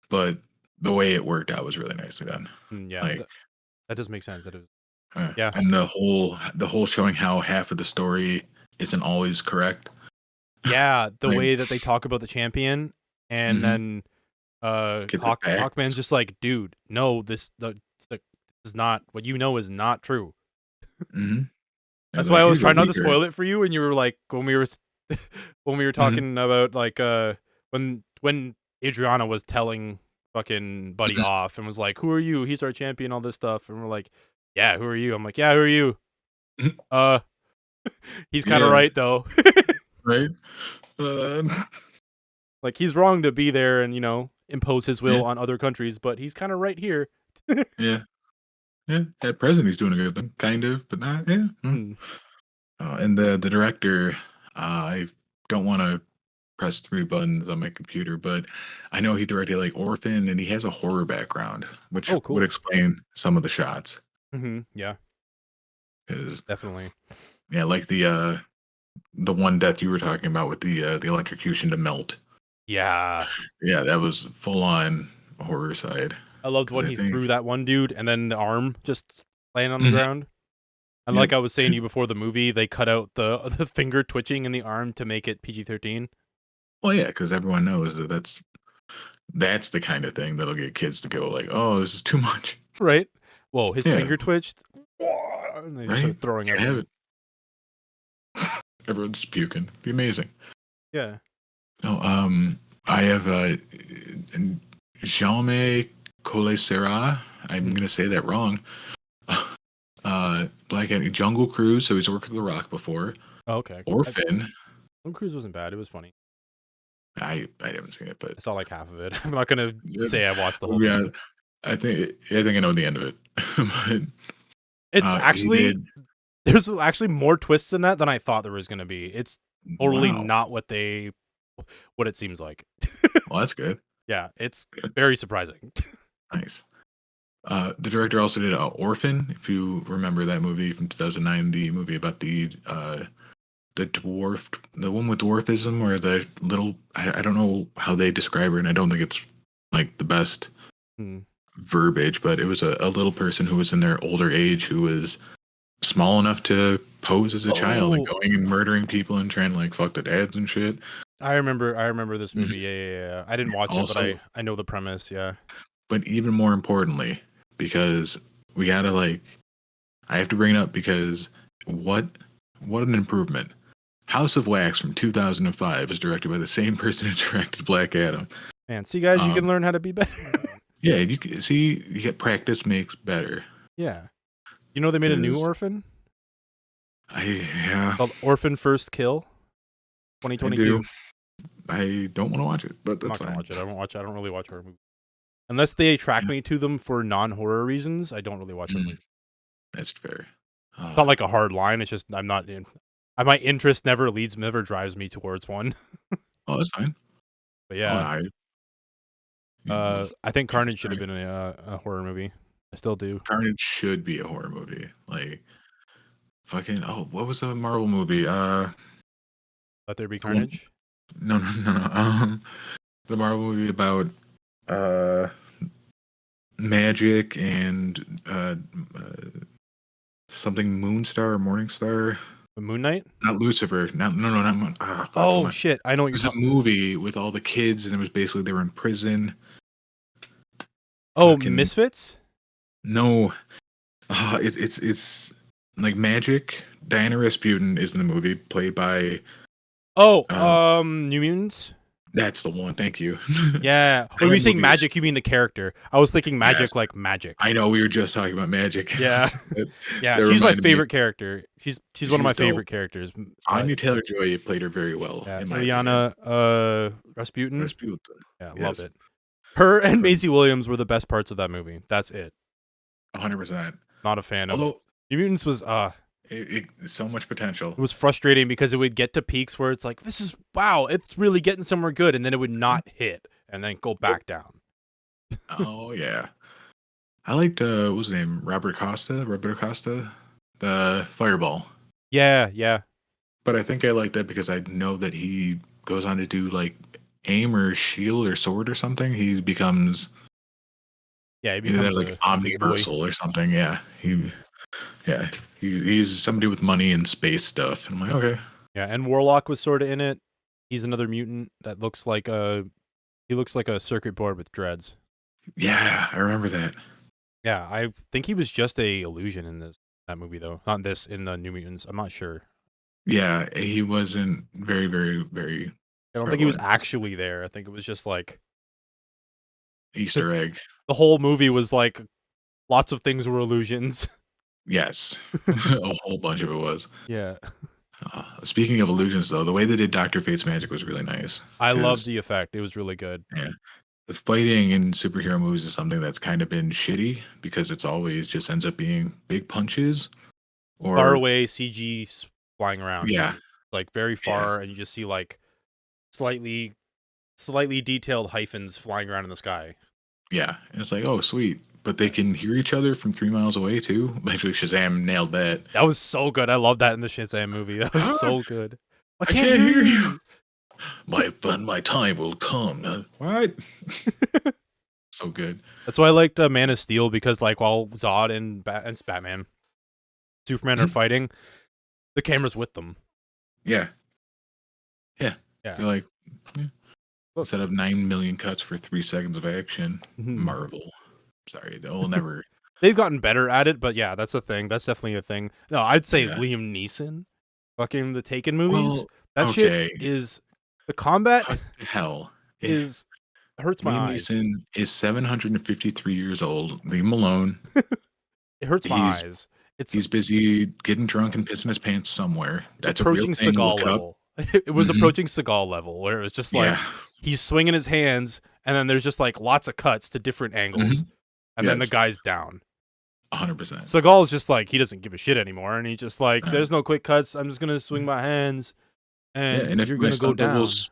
but the way it worked out was really nicely done.
Yeah,
Like,
that does make sense. That is, yeah,
and the whole showing how half of the story isn't always correct.
yeah. The
Like,
way that they talk about the champion, and
hmm,
then
gets it back.
Hawkman's just like, dude, no, this is not what you know is not true.
Hmm.
That's why
Like,
I was
here's a
trying not to
weaker.
spoil it for you, and you were like, when we were when we were
Hmm.
talking about like when Adriana was telling fucking Buddy
Hmm.
off and was like, "Who are you? He's our champion." All this stuff, and we're like, "Yeah, who are you?" I'm like, "Yeah, who are you?"
Hmm.
Uh, he's kind of
Yeah,
right though.
right. Uh,
Like he's wrong to be there and impose his
yeah,
will on other countries, but he's kind of right here.
yeah, yeah. At present, he's doing a good thing, kind of, but not. Yeah. Mm.
Hmm.
And the director, I don't want to press three buttons on my computer, but I know he directed like Orphan, and he has a horror background, which
Oh,
would
cool.
explain some of the shots.
Yeah,
Because
definitely.
yeah, like the one death you were talking about with the electrocution to melt.
Yeah,
Yeah, that was full on horror side.
I loved
Because
when
I
he
think,
threw that one dude and then the arm just laying on the
mhm,
ground. And like
yep.
I was saying to you before the movie, they cut out the the finger twitching in the arm to make it PG-13.
Well, yeah, because everyone knows that that's the kind of thing that'll get kids to go like, "Oh, this is too much."
Right? Whoa, his
Yeah,
finger twitched. And they just
right.
started throwing
Can't have
everything.
it. Everyone's puking. Be amazing.
Yeah.
No, I have Jaume Collet-Serra. I'm
Hmm.
gonna say that wrong. Black Adam, Jungle Cruise. So he's worked with The Rock before.
Oh, okay.
Orphan.
Tom Cruise wasn't bad. It was funny.
I haven't seen it, but
I saw like half of it. I'm not gonna
yeah,
say I watched the whole
yeah,
thing.
I think I know the end of it. But
It's
he
actually
did.
there's actually more twists in that than I thought there was gonna be. It's totally
Wow.
not what it seems like.
Well, that's good.
Yeah, it's very surprising.
Nice. The director also did Orphan, if you remember that movie from 2009, the movie about the one with dwarfism, where the little, I don't know how they describe her, and I don't think it's like the best
Hmm.
verbiage, but it was a little person who was in their older age who was small enough to pose as a child and
Oh,
going and murdering people and trying to like fuck the dads and shit.
I remember this movie.
Mhm.
Yeah. I didn't watch it, but
Also,
I know the premise. Yeah.
but even more importantly, because we gotta like, I have to bring it up because what what an improvement. House of Wax from 2005 is directed by the same person who directed Black Adam.
Man, see, guys, you can
Um,
learn how to be better.
yeah, you can see you get practice makes better.
Yeah. You know they made a new
Because
Orphan
yeah,
called Orphan First Kill
I do.
2022.
I don't want to watch it, but
I'm
that's
not gonna
fine.
watch it. I won't watch. I don't really watch horror movies unless they attract
Yeah,
me to them for non-horror reasons. I don't really watch horror
mm,
movies.
that's fair.
It's not like a hard line. It's just I'm not in. My interest never drives me towards one.
Oh, that's fine.
But
Oh,
yeah,
no,
I think Carnage should have
Sorry.
been a horror movie. I still do.
Carnage should be a horror movie. Like fucking what was the Marvel movie?
Let There Be
The one,
Carnage.
no. The Marvel movie about uh magic and something Moonstar or Morningstar.
Moon Knight.
Not Lucifer. Not Moon. Ah, fuck.
Oh shit! I know what
It
you're
was a
talking.
movie with all the kids, and it was basically they were in prison.
Oh,
Fucking
Misfits.
no. It's like magic. Diana Rasputin is in the movie, played by.
Oh,
Uh,
New Mutants.
that's the one. Thank you.
Yeah. When
That
you saying
movie is
magic, you mean the character. I was thinking
yes.
magic like magic.
I know we were just talking about magic.
Yeah.
that,
Yeah.
that
She's my
reminded me.
favorite character. She's one of
She's
my
dope.
favorite characters.
Anya Taylor-Joy played her very well,
Yeah.
in my opinion.
Ileana Rasputin.
Rasputin.
Yeah, love
Yes.
it. Her and
But
Maisie Williams were the best parts of that movie. That's it.
100%.
Not a fan of
Although
New Mutants. Was
so much potential.
it was frustrating because it would get to peaks where it's like, this is wow, it's really getting somewhere good, and then it would not hit and then go back down.
Oh yeah. I liked what was his name? Robert Acosta, the Fireball.
Yeah.
But I think I like that because I know that he goes on to do like aim or shield or sword or something. He becomes
Yeah, he
either
becomes
that like
a big boy.
omniversal or something. He's somebody with money and space stuff. And I'm like, okay.
Yeah, and Warlock was sort of in it. He's another mutant that looks like a circuit board with dreads.
Yeah, I remember that.
Yeah, I think he was just a illusion in that movie though. Not this in the New Mutants. I'm not sure.
Yeah, he wasn't very, very, very
I don't think he was
prevalent.
actually there. I think it was just like
Easter egg.
the whole movie was like lots of things were illusions.
Yes, a whole bunch of it was.
Yeah.
Speaking of illusions, though, the way they did Doctor Fate's magic was really nice.
I loved
Because
the effect. It was really good.
yeah, the fighting in superhero movies is something that's kind of been shitty because it's always just ends up being big punches
Far
or
away CG flying around.
yeah,
Like very
yeah,
far and you just see like slightly detailed hyphens flying around in the sky.
yeah. And it's like, oh, sweet. But they can hear each other from 3 miles away too. Actually, Shazam nailed that.
That was so good. I love that in the Shazam movie. That was so good. I
I
can't
can't
hear
hear you.
you.
My time will come. What? So good.
That's why I liked Man of Steel because like while Zod and Batman, Superman are
Mhm.
fighting, the camera's with them.
Yeah. Yeah.
Yeah.
You're like, yeah.
Look.
Instead of 9 million cuts for 3 seconds of action, Marvel. Sorry, they'll never.
They've gotten better at it, but yeah, that's a thing. That's definitely a thing. No, I'd say
Yeah.
Liam Neeson, fucking the Taken movies.
Well,
That shit
okay.
is the combat
What the hell?
is hurts my
Liam
eyes.
Neeson is 753 years old. Leave him alone.
It hurts my
He's
eyes. It's
he's busy getting drunk and pissing his pants somewhere. That's a real
approaching
thing. Look
Seagal
it up.
level. It was
Mhm.
approaching Seagal level where it was just like
Yeah.
he's swinging his hands and then there's just like lots of cuts to different angles and then the
Yes.
guy's down.
100%.
Seagal is just like he doesn't give a shit anymore and he's just like
Uh,
there's no quick cuts. I'm just going to swing my hands
yeah,
and
and if
you're
my
going to go
stunt
down.
double's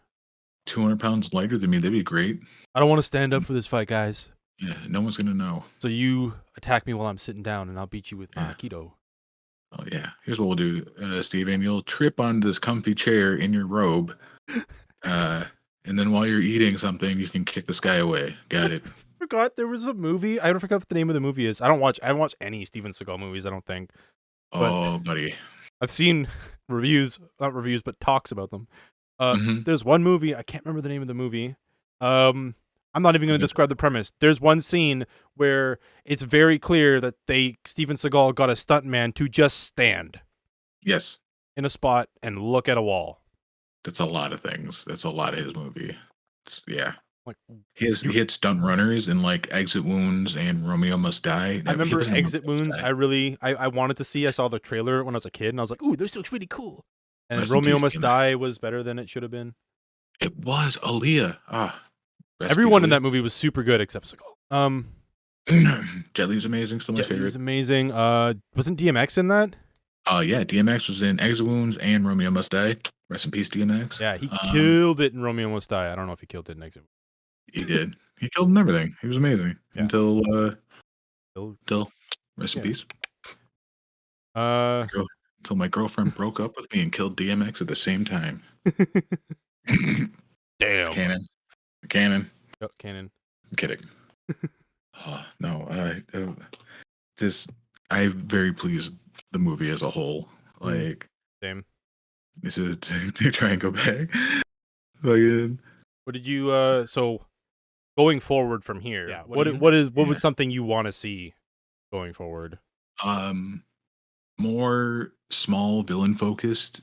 200 pounds lighter than me, that'd be great.
I don't want to stand up for this fight, guys.
Yeah, no one's gonna know.
So you attack me while I'm sitting down and I'll beat you with my
Yeah.
Aikido.
Oh yeah. Here's what we'll do, Steven. You'll trip onto this comfy chair in your robe, and then while you're eating something, you can kick this guy away. Got it.
Forgot there was a movie. I don't forget what the name of the movie is. I haven't watched any Steven Seagal movies, I don't think. But
Oh, buddy.
I've seen not reviews, but talks about them.
Mhm.
There's one movie, I can't remember the name of the movie. I'm not even going to describe the premise. There's one scene where it's very clear that Steven Seagal got a stuntman to just stand
Yes,
in a spot and look at a wall.
that's a lot of things. That's a lot of his movie. Yeah.
Like
He had stunt runners in like Exit Wounds and Romeo Must Die.
I remember
He was in
Exit
Romeo Must
Wounds.
Die.
I really I wanted to see. I saw the trailer when I was a kid, and I was like, "Ooh, this looks really cool." And
Rest in
Romeo
peace,
Must
DMX.
Die was better than it should have been.
It was Aaliyah. Rest in
Everyone in
peace,
that movie was super good except Seagal.
Aaliyah. Jet Li's amazing. Still my
Jet Li was
favorite.
amazing. Wasn't DMX in that?
Yeah, DMX was in Exit Wounds and Romeo Must Die. Rest in peace, DMX.
Yeah, he killed it in Romeo Must Die. I don't know if he killed it in Exit.
He did. He killed and everything. He was amazing
Yeah.
until
So,
rest in
yeah.
peace.
Uh,
Until my girlfriend broke up with me and killed DMX at the same time. It's
damn.
canon. Canon.
Oh, canon.
I'm kidding. Oh, no, just I'm very pleased with the movie as a whole. Like,
Same.
this is to try and go back. Like,
What did you so going forward from here?
Yeah,
What would something you want to see going forward?
more small villain focused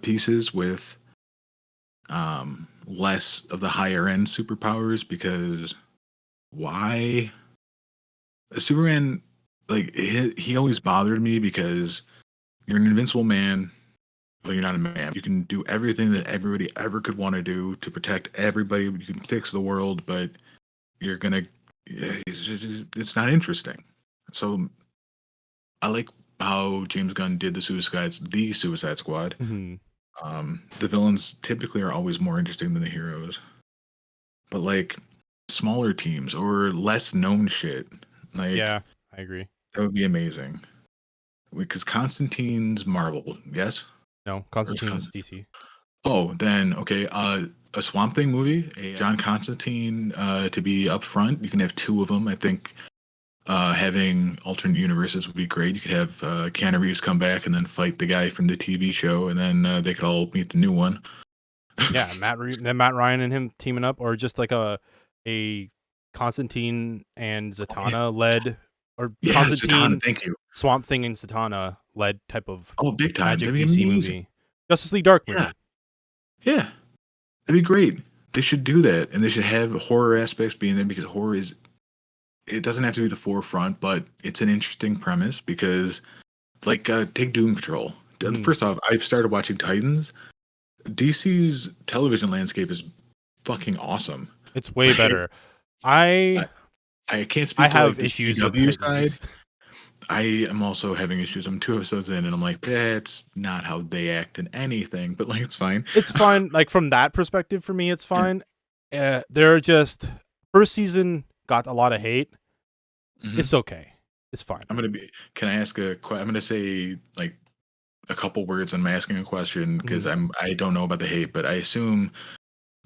pieces with less of the higher end superpowers, because why Superman, like he always bothered me because you're an invincible man, but you're not a man. You can do everything that everybody ever could want to do to protect everybody. You can fix the world, but you're gonna it's not interesting. So I like how James Gunn did the Suicide Squad.
Mm-hmm.
The villains typically are always more interesting than the heroes, but like smaller teams or less known shit, like
Yeah, I agree.
that would be amazing. Because Constantine's Marvel, yes?
No, Constantine is DC.
Oh, then okay. A Swamp Thing movie, a John Constantine to be up front. You can have two of them. I think having alternate universes would be great. You could have Keanu Reeves come back and then fight the guy from the TV show, and then they could all meet the new one.
Yeah, Matt Ryan and him teaming up, or just like a Constantine and Zatanna led, or
Yeah,
Constantine,
Zatanna, thank you.
Swamp Thing and Zatanna led type of
Big time.
magic
That'd be
DC
amazing.
movie. Justice League Dark movie.
Yeah, yeah, that'd be great. They should do that, and they should have horror aspects being there, because horror is. It doesn't have to be the forefront, but it's an interesting premise because, like, take Doom Patrol. First off, I've started watching Titans. DC's television landscape is fucking awesome.
It's way better. I
can't speak
I
to
have
like the
issues with
CW
Titans.
side. I am also having issues. I'm 2 episodes in, and I'm like, that's not how they act in anything. But like, it's fine.
It's fine. Like from that perspective, for me, it's fine. They're just first season got a lot of hate.
Mhm.
It's okay. It's fine.
Can I ask I'm gonna say like a couple words. I'm asking a question because I don't know about the hate, but I assume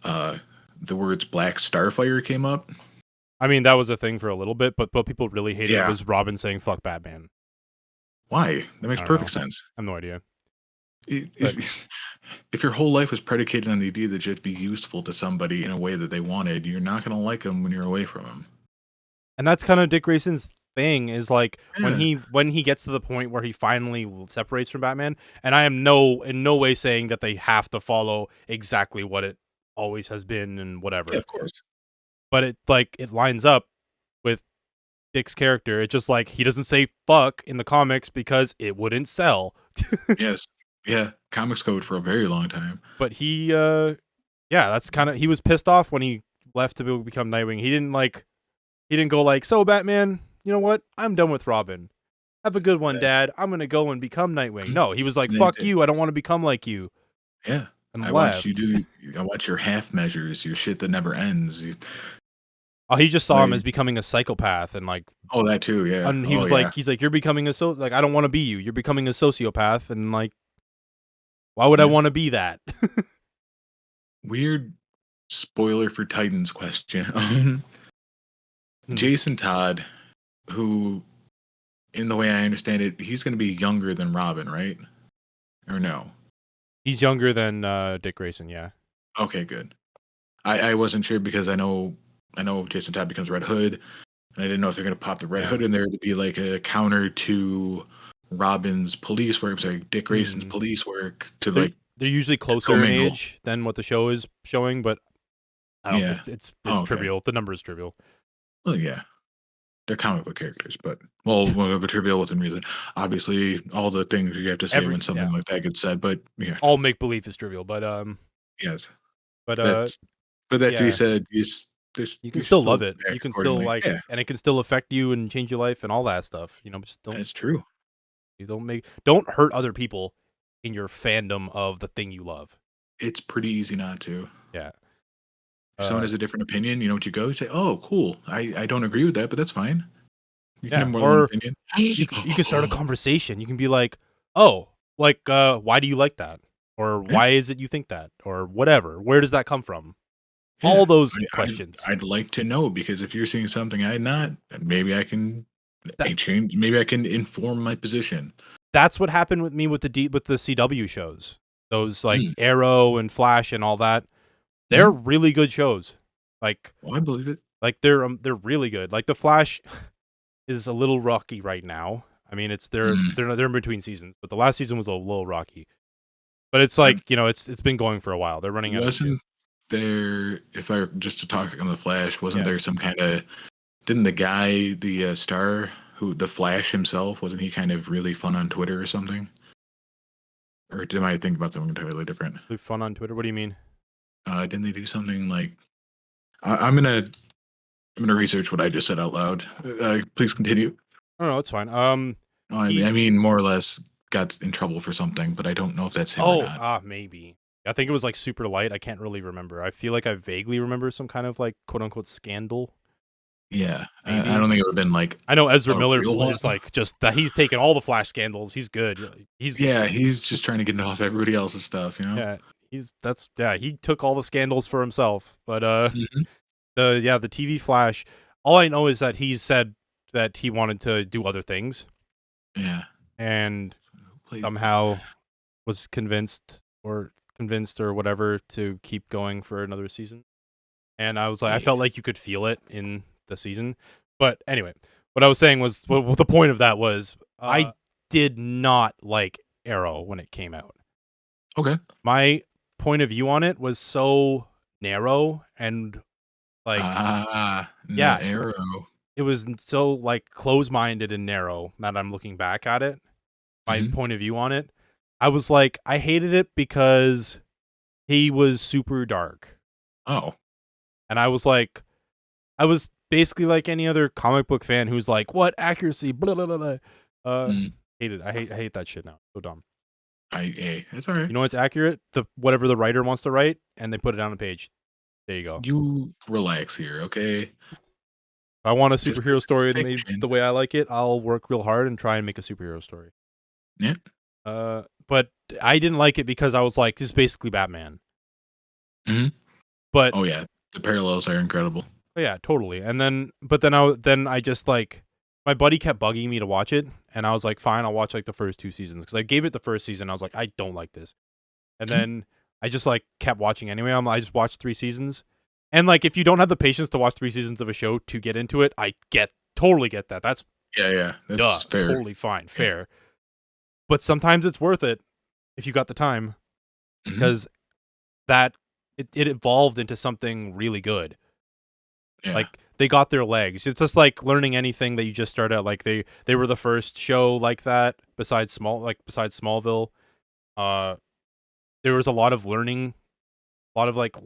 the words Black Starfire came up.
I mean, that was a thing for a little bit, but what people really hated
Yeah.
was Robin saying "fuck Batman."
Why? That makes
I don't
perfect
know.
sense.
I have no idea.
If your whole life was predicated on the idea that you'd be useful to somebody in a way that they wanted, you're not gonna like them when you're away from them.
And that's kind of Dick Grayson's thing, is like
Yeah.
when he gets to the point where he finally separates from Batman. And I am in no way saying that they have to follow exactly what it always has been and whatever.
Yeah, of course.
But it lines up with Dick's character. It's just like he doesn't say fuck in the comics because it wouldn't sell.
Yes. Yeah. Comics code for a very long time.
But he that's kind of, he was pissed off when he left to become Nightwing. He didn't go like, so Batman, you know what? I'm done with Robin. Have a good one,
Yeah.
Dad. I'm gonna go and become Nightwing. No, he was like,
They
fuck
did.
you. I don't want to become like you.
Yeah.
And
I
left.
watch your half measures, your shit that never ends.
Oh, he just saw him
Like-
as becoming a psychopath, and like,
Oh, that too, yeah.
and he was like, you're becoming a like, I don't want to be you. You're becoming a sociopath, and like, why would I
Yeah.
want to be that?
Weird spoiler for Titans question. Jason Todd, who, in the way I understand it, he's going to be younger than Robin, right? Or no?
He's younger than Dick Grayson, yeah.
Okay, good. I wasn't sure because I know Jason Todd becomes Red Hood, and I didn't know if they're going to pop the Red Hood in there to be like a counter to Robin's police work. Sorry, Dick Grayson's police work to
they're,
like.
They're usually closer in age than what the show is showing, but I don't.
Yeah.
It's trivial. The number is trivial.
Well, yeah. They're comic book characters, but trivial within reason. Obviously, all the things you have to say when something like that gets said, but yeah,
all make believe is trivial. But
yes,
but
that to be said, you
can still love it. You can still like, and it can still affect you and change your life and all that stuff. You know, just don't.
That's true.
You don't hurt other people in your fandom of the thing you love.
It's pretty easy not to.
Yeah.
If someone has a different opinion, you know what you go say, "Oh, cool. I don't agree with that, but that's fine." You can
Yeah,
have more than one
or
opinion.
you can start a conversation. You can be like, "Oh, like, why do you like that?" Or
Yeah,
"Why is it you think that?" Or whatever. "Where does that come from?"
yeah.
All those
I
questions.
I'd like to know because if you're seeing something I'm not, maybe I can
That
change. Maybe I can inform my position.
that's what happened with me with the CW shows. Those like
Mm,
Arrow and Flash and all that. They're
mhm.
really good shows. Like
Well, I believe it.
they're really good. Like the Flash is a little rocky right now. I mean, it's
Mm.
they're in between seasons, but the last season was a little rocky. But it's
I
like, it's been going for a while. They're running out of material.
wasn't there. If I just to talk on the Flash, wasn't
Yeah.
there some kind of? Didn't the guy, the star, who the Flash himself, wasn't he kind of really fun on Twitter or something? Or did I think about something entirely different?
Really fun on Twitter. What do you mean?
Didn't they do something like? I'm gonna research what I just said out loud. Please continue.
Oh no, it's fine.
Oh, I mean,
He
more or less got in trouble for something, but I don't know if that's him or
oh,
not.
maybe. I think it was like super light. I can't really remember. I feel like I vaguely remember some kind of like quote unquote scandal.
Yeah, I
Maybe.
don't think it would have been like
I know Ezra
a
Miller
real one.
is like just that he's taken all the Flash scandals. He's good. He's
Yeah, he's just trying to get off everybody else's stuff, you know.
yeah, he took all the scandals for himself. But
Hmm.
the TV Flash, all I know is that he said that he wanted to do other things
Yeah.
and
Play-
somehow was convinced or whatever to keep going for another season. And I was like, I
Yeah.
felt like you could feel it in the season. But anyway, what I was saying was, what the point of that was, I did not like Arrow when it came out.
Okay.
My point of view on it was so narrow and like,
The
yeah,
arrow.
it was so like close-minded and narrow. Now that I'm looking back at it, my
Hmm.
point of view on it, I was like, I hated it because he was super dark,
Oh.
and I was like, I was basically like any other comic book fan who's like, what accuracy, blah blah blah blah.
Mm.
Hated. I hate that shit now. So dumb.
Hey, that's all right.
You know what's accurate? The whatever the writer wants to write, and they put it on a page. There you go.
You relax here, okay?
If I want a
Just because
superhero
it's
story made
fiction.
the way I like it, I'll work real hard and try and make a superhero story.
Yeah.
But I didn't like it because I was like, this is basically Batman.
Hmm.
But
Oh yeah, the parallels are incredible.
yeah, totally. And then, then I just like, my buddy kept bugging me to watch it, and I was like, fine, I'll watch like the first two seasons because I gave it the first season. I was like, I don't like this, and
Mhm.
then I just like kept watching anyway. I just watched 3 seasons, and like if you don't have the patience to watch 3 seasons of a show to get into it, I totally get that. That's
Yeah, that's fair.
totally fine,
Yeah.
fair. But sometimes it's worth it if you got the time
Mhm.
because that it evolved into something really good.
Yeah,
Like they got their legs. It's just like learning anything that you just start out. Like they were the first show like that besides Smallville. Uh, there was a lot of learning, a lot of like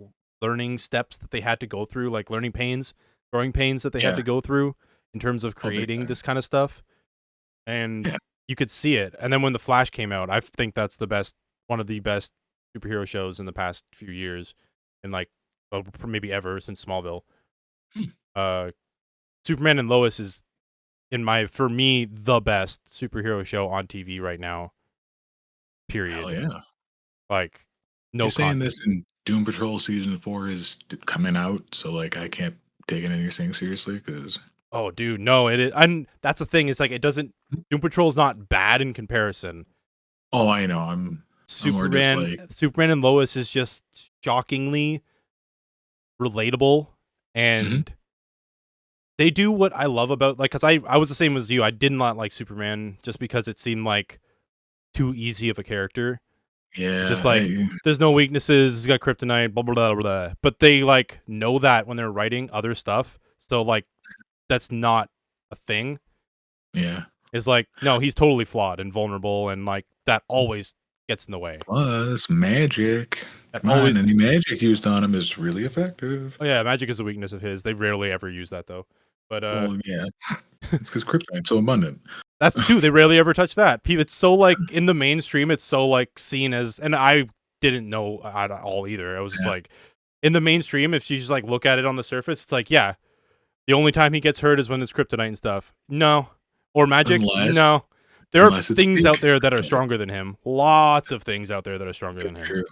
learning steps that they had to go through, like growing pains that they had
yeah.
to go through in terms of
Oh, big
creating
time.
this kind of stuff. And
Yeah.
you could see it. And then when the Flash came out, I think that's one of the best superhero shows in the past few years, and like maybe ever since Smallville.
Hmm.
Uh, Superman and Lois is for me the best superhero show on TV right now.
Hell
Period.
yeah.
Like
You're
no
saying
con.
this and Doom Patrol season 4 is coming out, so like I can't take any of these things seriously because
Oh, dude, no, it is. And that's the thing. It's like it doesn't. Doom Patrol's not bad in comparison.
oh, I know. I'm more just like
Superman and Lois is just shockingly relatable,
mhm.
and they do what I love about like because I was the same as you. I did not like Superman just because it seemed like too easy of a character. Just
Yeah,
like there's no weaknesses. He's got kryptonite. Blah blah blah blah. Blah. But they like know that when they're writing other stuff. So like that's not a thing.
yeah.
Is like no, he's totally flawed and vulnerable, and like that always gets in the way.
Plus magic.
That
Come on,
always.
any magic used on him is really effective.
Oh yeah, magic is a weakness of his. They rarely ever use that though. But
Well, yeah, it's because kryptonite's so abundant.
that's too. They rarely ever touch that. It's so like in the mainstream, it's so like seen as, and I didn't know at all either. I was just
Yeah.
like, in the mainstream, if you just like look at it on the surface, it's like, yeah, the only time he gets hurt is when it's kryptonite and stuff. No. Or magic?
Unless
No. There are
unless it's
things
pink.
out there that are
Yeah,
stronger than him. Lots of things out there that are stronger
very
than him.
true.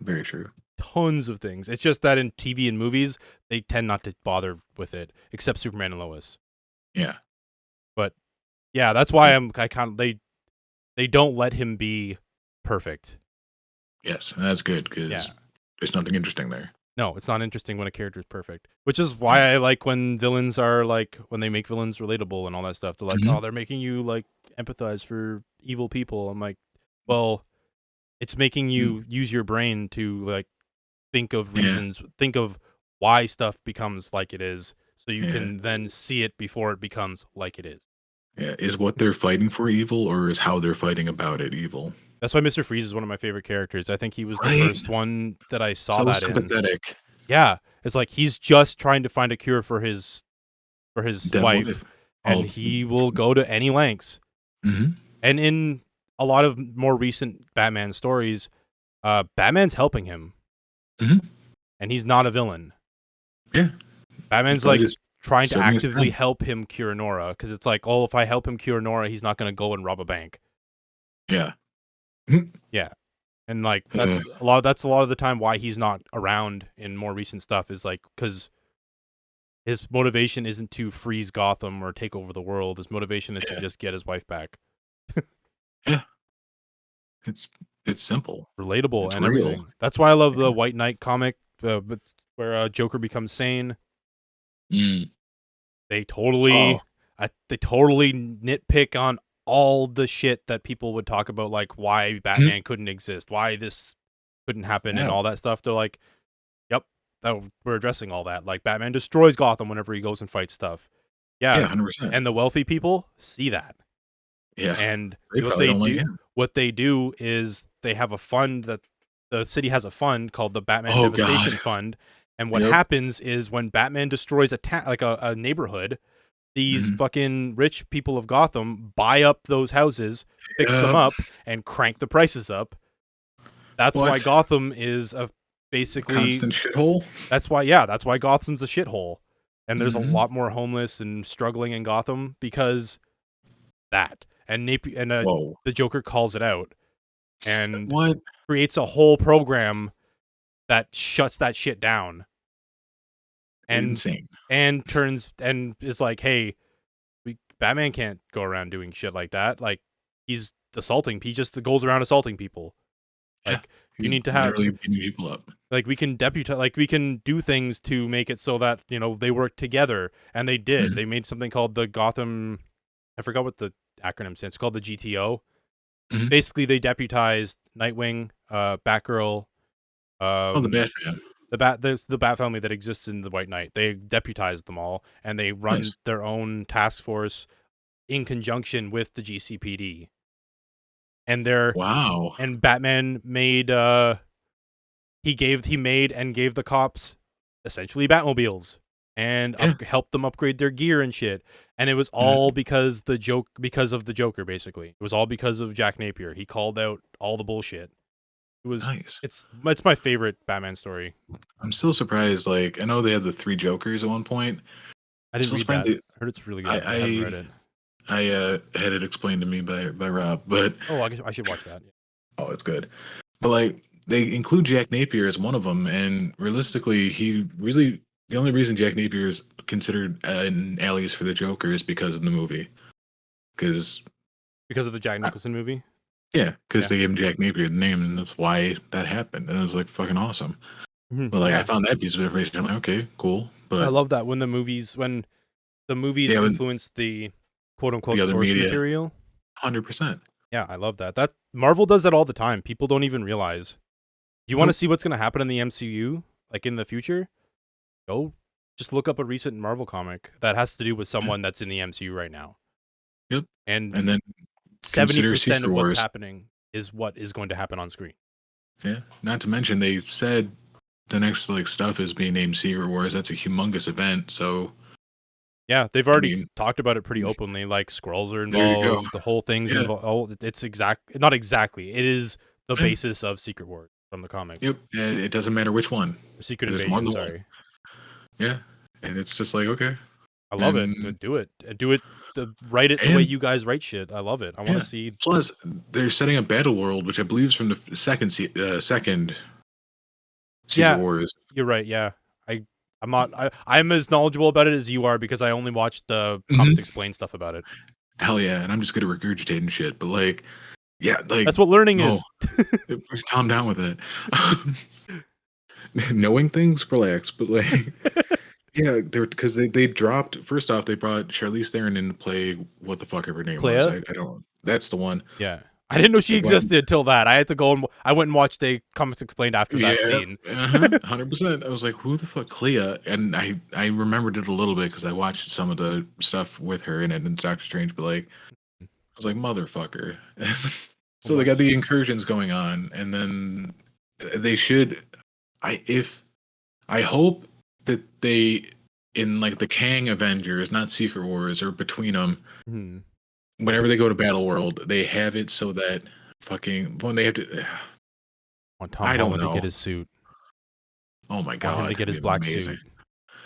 Very true.
Tons of things. It's just that in TV and movies, they tend not to bother with it, except Superman and Lois.
Yeah.
But yeah, that's why I kind of they don't let him be perfect.
Yes, and that's good because there's nothing interesting there.
No, it's not interesting when a character is perfect. Which is why I like when villains are like when they make villains relatable and all that stuff. They're like, oh, they're making you like empathize for evil people. I'm like, well, it's making you use your brain to like think of reasons, think of why stuff becomes like it is, so you can then see it before it becomes like it is.
Yeah, is what they're fighting for evil, or is how they're fighting about it evil?
That's why Mr. Freeze is one of my favorite characters. I think he was the
Right?
first one that I saw
So
that in.
sympathetic.
Yeah, it's like he's just trying to find a cure for his
Dead
wife, and he will go to any lengths.
Mhm.
And in a lot of more recent Batman stories, Batman's helping him,
Mhm.
and he's not a villain.
Yeah.
Batman's
probably
like
just
trying to
serving his
actively
time.
help him cure Nora, because it's like, oh, if I help him cure Nora, he's not going to go and rob a bank.
Yeah.
Yeah, and like that's a lot of the time why he's not around in more recent stuff is like because his motivation isn't to freeze Gotham or take over the world. His motivation is to just get his wife back.
Yeah. It's simple.
Relatable
It's
and
real.
everything. That's why I love the White Knight comic, where Joker becomes sane.
Mm.
They totally nitpick on all the shit that people would talk about, like why Batman couldn't exist, why this couldn't happen, and all that stuff. They're like, "Yep, we're addressing all that." Like Batman destroys Gotham whenever he goes and fights stuff. Yeah,
100%.
and the wealthy people see that.
Yeah.
And
They probably don't like him.
what they do is they have a fund that the city has a fund called the Batman
Oh,
Devastation
God.
Fund. And what happens is when Batman destroys a neighborhood, these fucking rich people of Gotham buy up those houses, fix them up, and crank the prices up. That's why Gotham is basically
constant shithole.
That's why Gotham's a shithole. And there's a lot more homeless and struggling in Gotham because that. And the Joker calls it out and creates a whole program that shuts that shit down. And
Insane.
and is like, hey, Batman can't go around doing shit like that. Like he just goes around assaulting people. Like you need to have
literally beating people up.
Like we can we can do things to make it so that, they work together. And they did. They made something called the Gotham, I forgot what the acronym stands. It's called the GTO. Basically, they deputized Nightwing, Batgirl,
the Batman.
there's the Bat family that exists in the White Knight. They deputized them all, and they run their own task force in conjunction with the GCPD. And and Batman made he made and gave the cops essentially Batmobiles and helped them upgrade their gear and shit. And it was all because of the Joker, basically. It was all because of Jack Napier. He called out all the bullshit. It was
nice.
It's my favorite Batman story.
I'm still surprised. Like, I know they had the 3 Jokers at one point.
I didn't read that. I heard it's really good. I haven't read it.
I had it explained to me by Rob, but
I should watch that.
Oh, it's good. But like they include Jack Napier as one of them, and realistically, the only reason Jack Napier is considered an alias for the Joker is because of the movie. Because
of the Jack Nicholson movie?
Yeah, because they gave him Jack Napier the name, and that's why that happened. And it was like fucking awesome. But like I found that piece of information. I'm like, okay, cool. But
I love that when the movies influenced the quote unquote source material.
100%.
Yeah, I love that. Marvel does that all the time. People don't even realize. You want to see what's going to happen in the MCU, like in the future? Go just look up a recent Marvel comic that has to do with someone that's in the MCU right now.
Yep.
And
then
70% of what's happening is what is going to happen on screen.
Yeah. Not to mention they said the next stuff is being named Secret Wars. That's a humongous event. So
yeah, they've already talked about it pretty openly. Like Skrulls are involved. The whole thing's involved. Oh, it's not exactly. It is the basis of Secret Wars. from the comics.
Yep. And it doesn't matter which one.
Or Secret
There's more
Invasion,
than one.
sorry.
Yeah. And it's just like, okay.
I love it. Do it. Do it. Write it the way you guys write shit. I love it. I want to see.
Plus, they're setting up Battle World, which I believe is from the second Secret Wars.
You're right. Yeah, I'm not. I'm as knowledgeable about it as you are because I only watched the Comics Explain stuff about it.
Hell yeah, and I'm just good at regurgitating shit. But like, yeah, like
that's what learning is.
Calm down with it. Knowing things, relax. But like, yeah, because they dropped. First off, they brought Charlize Theron in to play what the fuck her name was. I don't. That's the one.
Yeah. I didn't know she existed till that. I had to go and I went and watched a Comics Explained after that scene.
100%. I was like, who the fuck, Clea? And I remembered it a little bit because I watched some of the stuff with her in it in Doctor Strange. But like, I was like, motherfucker. So they got the incursions going on, and then they should. I hope that they in like the Kang Avengers, not Secret Wars, or between them. Whenever they go to Battle World, they have it so that fucking when they have to.
Want Tom Holland to get his suit.
Oh my god!
Want him to get his black suit.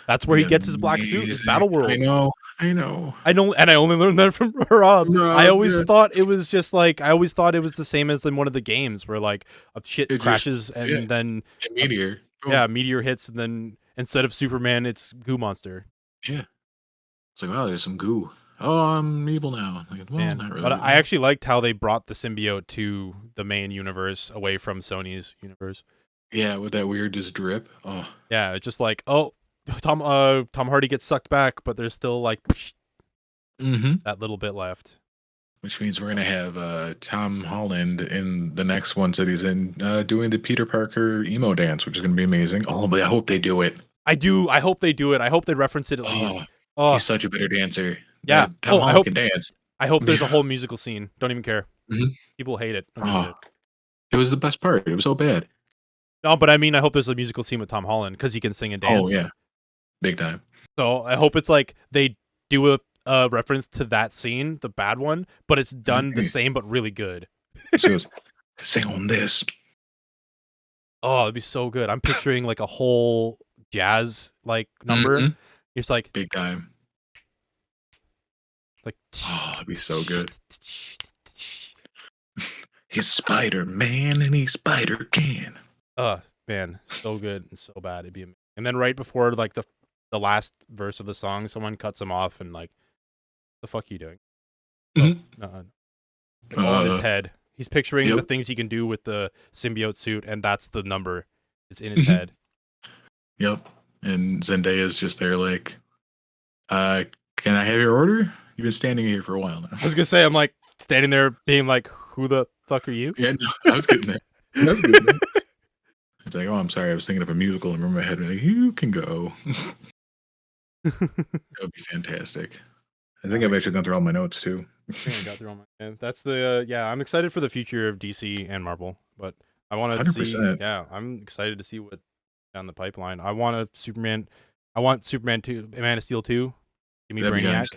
That's where he gets his black suit. Is Battle World.
I know,
and I only learned that from Rob. I always thought it was just like I always thought it was the same as in one of the games where like a shit crashes and then
a meteor.
Meteor hits, and then instead of Superman, it's Goo Monster.
Yeah, it's like, wow, there's some goo. Oh, I'm evil now. Like, well, not really.
But I actually liked how they brought the symbiote to the main universe away from Sony's universe.
Yeah, with that weird just drip. Oh.
Yeah, it's just like, oh, Tom Hardy gets sucked back, but there's still like that little bit left.
Which means we're gonna have Tom Holland in the next one that he's in doing the Peter Parker emo dance, which is gonna be amazing. Oh, but I hope they do it.
I hope they do it. I hope they reference it at least.
Oh, he's such a better dancer.
Yeah.
Tom Holland can dance.
I hope there's a whole musical scene. Don't even care. People hate it.
It was the best part. It was so bad.
No, but I mean, I hope there's a musical scene with Tom Holland because he can sing and dance.
Oh yeah, big time.
So I hope it's like they do a reference to that scene, the bad one, but it's done the same but really good.
So sing on this.
Oh, it'd be so good. I'm picturing like a whole jazz like number. It's like
big time.
Like,
oh, that'd be so good. He's Spider-Man and he's Spider-Can.
Man, so good and so bad. It'd be amazing. And then right before like the last verse of the song, someone cuts him off and like, the fuck are you doing? All in his head. He's picturing the things he can do with the symbiote suit, and that's the number. It's in his head.
Yep. And Zendaya's just there like, can I have your order? You've been standing here for a while now.
I was gonna say, I'm like standing there being like, who the fuck are you?
Yeah, no, I was getting there. It's like, oh, I'm sorry, I was thinking of a musical and remember my head like, you can go. That would be fantastic. I think I've actually gone through all my notes too.
I think I got through all my. That's the I'm excited for the future of DC and Marvel, but I want to see. Yeah, I'm excited to see what down the pipeline. I want Superman 2, Man of Steel 2. Give me Brainiac.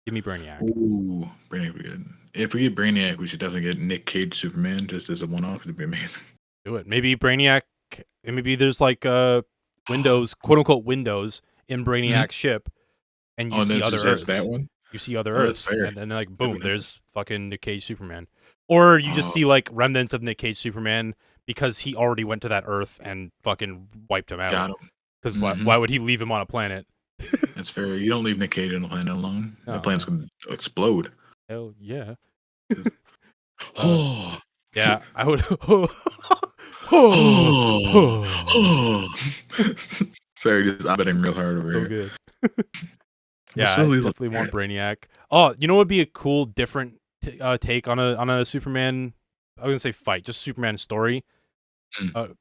Give me Brainiac.
Ooh, Brainiac would be good. If we get Brainiac, we should definitely get Nick Cage Superman just as a one-off. It'd be amazing.
Do it. Maybe Brainiac. Maybe there's like windows, quote unquote windows in Brainiac's ship, and you see other Earths.
That one?
You see other Earths, and then like boom, there's fucking Nick Cage Superman. Or you just see like remnants of Nick Cage Superman because he already went to that Earth and fucking wiped him out.
Got him.
Because why would he leave him on a planet?
That's fair. You don't leave Nick Cage on the planet alone. The planet's gonna explode.
Hell yeah.
Oh
yeah, I would.
Sorry, just I'm betting real hard over here.
Good. Yeah, I definitely want Brainiac. Oh, you know what would be a cool, different take on a Superman? I was gonna say fight, just Superman story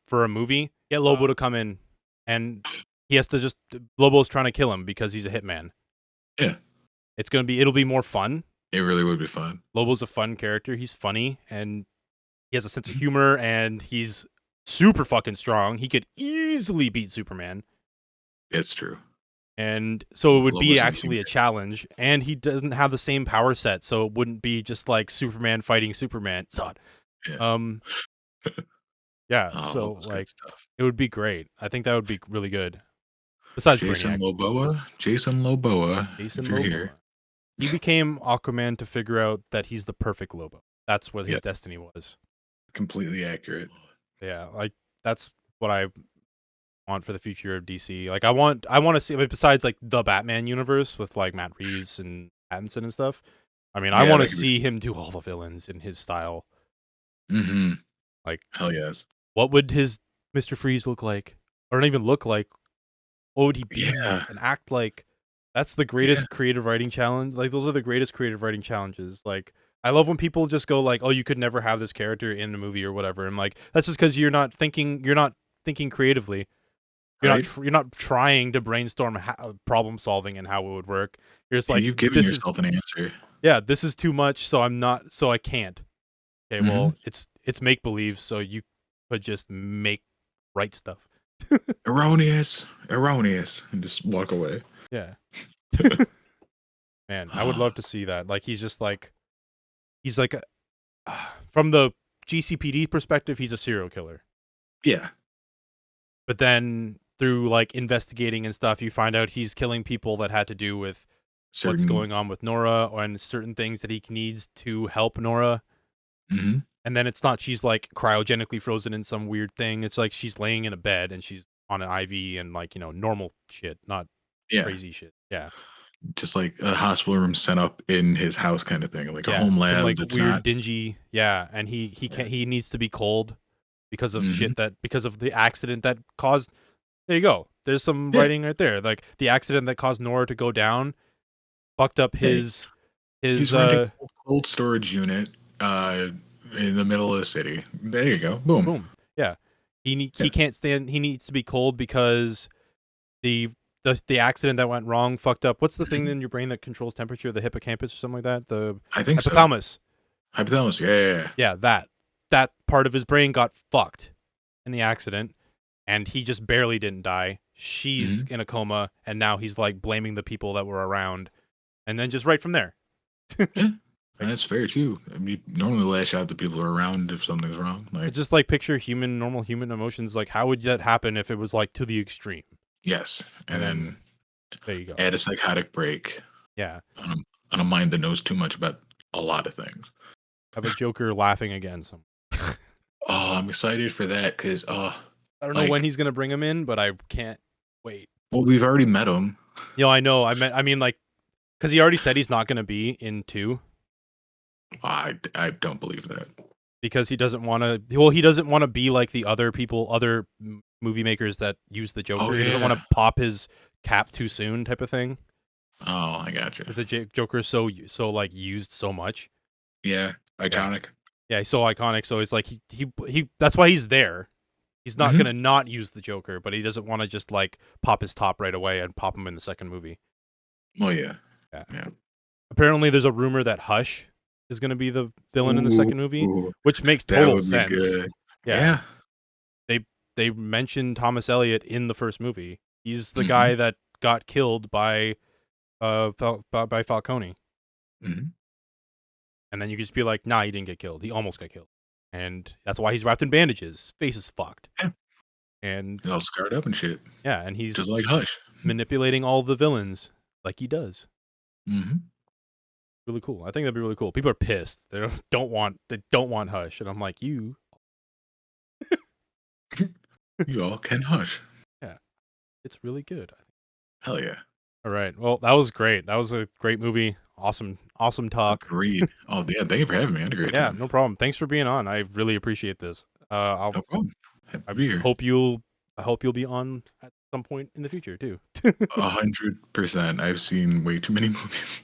for a movie. Get Lobo to come in, and he has to Lobo's trying to kill him because he's a hitman.
Yeah,
it'll be more fun.
It really would be fun.
Lobo's a fun character. He's funny and he has a sense of humor, and he's super fucking strong. He could easily beat Superman.
It's true.
And so it would be actually a challenge, and he doesn't have the same power set, so it wouldn't be just like Superman fighting Superman. Zod.
Yeah.
Yeah,
Oh,
so,
that was good
like,
stuff.
it would be great. I think that would be really good. Besides Brainiac.
Jason Loboa, if
Jason
you're here.
Momoa. He became Aquaman to figure out that he's the perfect Lobo. That's what his
Yep,
destiny was.
completely accurate.
Yeah, like, that's what I want for the future of DC. Like, I want to see, besides, like, the Batman universe with, like, Matt Reeves and Pattinson and stuff, I mean, I
Yeah,
want to
that could be
see him do all the villains in his style.
Mhm.
Like,
Hell yes.
what would his Mr. Freeze look like? Or not even look like. What would he be
Yeah,
and act like? That's the
yeah.
greatest creative writing challenge. Like, those are the greatest creative writing challenges. Like, I love when people just go like, "Oh, you could never have this character in a movie or whatever." And like, that's just because you're not thinking creatively.
Right?
You're not trying to brainstorm problem solving and how it would work. You're just
And
like,
you've given
this is
yourself an answer.
yeah, this is too much, so I can't. Okay,
Mhm.
well, it's make believe, so you could just write stuff.
Erroneous, and just walk away.
Yeah. Man, I would love to see that. Like, he's like a, from the GCPD perspective, he's a serial killer.
Yeah,
But then through like investigating and stuff, you find out he's killing people that had to do with what's
certain
going on with Nora and certain things that he needs to help Nora.
Mhm.
And then it's not she's like cryogenically frozen in some weird thing. It's like she's laying in a bed and she's on an IV and like, normal shit, not
Yeah,
crazy shit. Yeah.
just like a hospital room set up in his house kinda thing, like a
Yeah.
home
Some
lab
like
that's
weird
not.
dingy. Yeah. And he
Yeah.
can't, he needs to be cold
Mhm.
because of the accident that caused. There you go. There's some
Yeah.
writing right there. Like the accident that caused Nora to go down fucked up
Hey,
his
he's renting a cold storage unit, uh, in the middle of the city. There you go. Boom.
boom. Yeah. He
Yeah.
can't stand, he needs to be cold because the the accident that went wrong fucked up. What's the thing
Mhm.
in your brain that controls temperature? The hippocampus or something like that? The
I think so.
hypothalamus.
Hypothalamus. Yeah.
Yeah, that part of his brain got fucked in the accident and he just barely didn't die. She's
Mhm.
in a coma and now he's like blaming the people that were around and then just right from there.
Yeah. And
Like,
that's fair too. I mean, you normally lash out at the people who are around if something's wrong. Like,
it's just like picture normal human emotions. Like, how would that happen if it was like to the extreme?
yes.
And
And
then
then
there you go.
add a psychotic break
Yeah,
on a mind that knows too much about a lot of things.
have a Joker laughing again. Some
Oh, I'm excited for that because,
I don't know when
like,
he's gonna bring him in, but I can't wait.
well, we've already met him.
I know. I mean, like, because he already said he's not gonna be in 2
I don't believe that.
because he doesn't want to. Well, he doesn't want to be like the other movie makers that use the
Oh,
Joker. He doesn't want
yeah.
to pop his cap too soon, type of thing.
Oh, I gotcha.
Because the Joker is so like used so much.
Yeah.
Yeah,
Iconic.
yeah, he's so iconic. So it's like he. That's why he's there. He's not
Mhm.
gonna not use the Joker, but he doesn't want to just like pop his top right away and pop him in the second movie.
Well, yeah.
Yeah.
Yeah.
Apparently, there's a rumor that Hush is gonna be the villain in the
Ooh,
second movie, which makes
that
total
would be
sense.
good.
Yeah,
Yeah.
they mentioned Thomas Elliot in the first movie. He's the
Mhm.
guy that got killed by by Falcone,
Mhm.
and then you could just be like, nah, he didn't get killed. He almost got killed, and that's why he's wrapped in bandages. His face is fucked,
Yeah.
and
All scarred up and shit,
yeah, and
just
he's
like Hush.
manipulating all the villains like he does.
Mhm.
Really cool. I think that'd be really cool. People are pissed. They don't want Hush, and I'm like, you.
You all can Hush.
Yeah, it's really good.
Hell yeah.
All right. Well, that was great. That was a great movie. Awesome talk.
Agreed. Oh, yeah, thank you for having me. I had a great
Yeah,
time.
no problem. Thanks for being on. I really appreciate this.
No problem. Happy
I
to be here.
hope you'll I hope you'll be on at some point in the future too.
100%. I've seen way too many movies,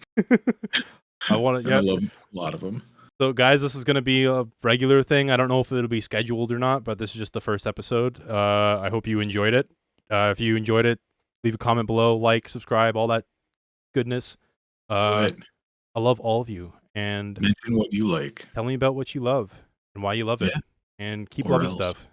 I want to.
and I
Yeah.
love a lot of them.
So, guys, this is going to be a regular thing. I don't know if it'll be scheduled or not, but this is just the first episode. I hope you enjoyed it. If you enjoyed it, leave a comment below, like, subscribe, all that goodness.
Do
Uh,
it.
I love all of you, and
Mention what you like.
tell me about what you love and why you love it,
Yeah,
and keep
or
loving
else.
stuff.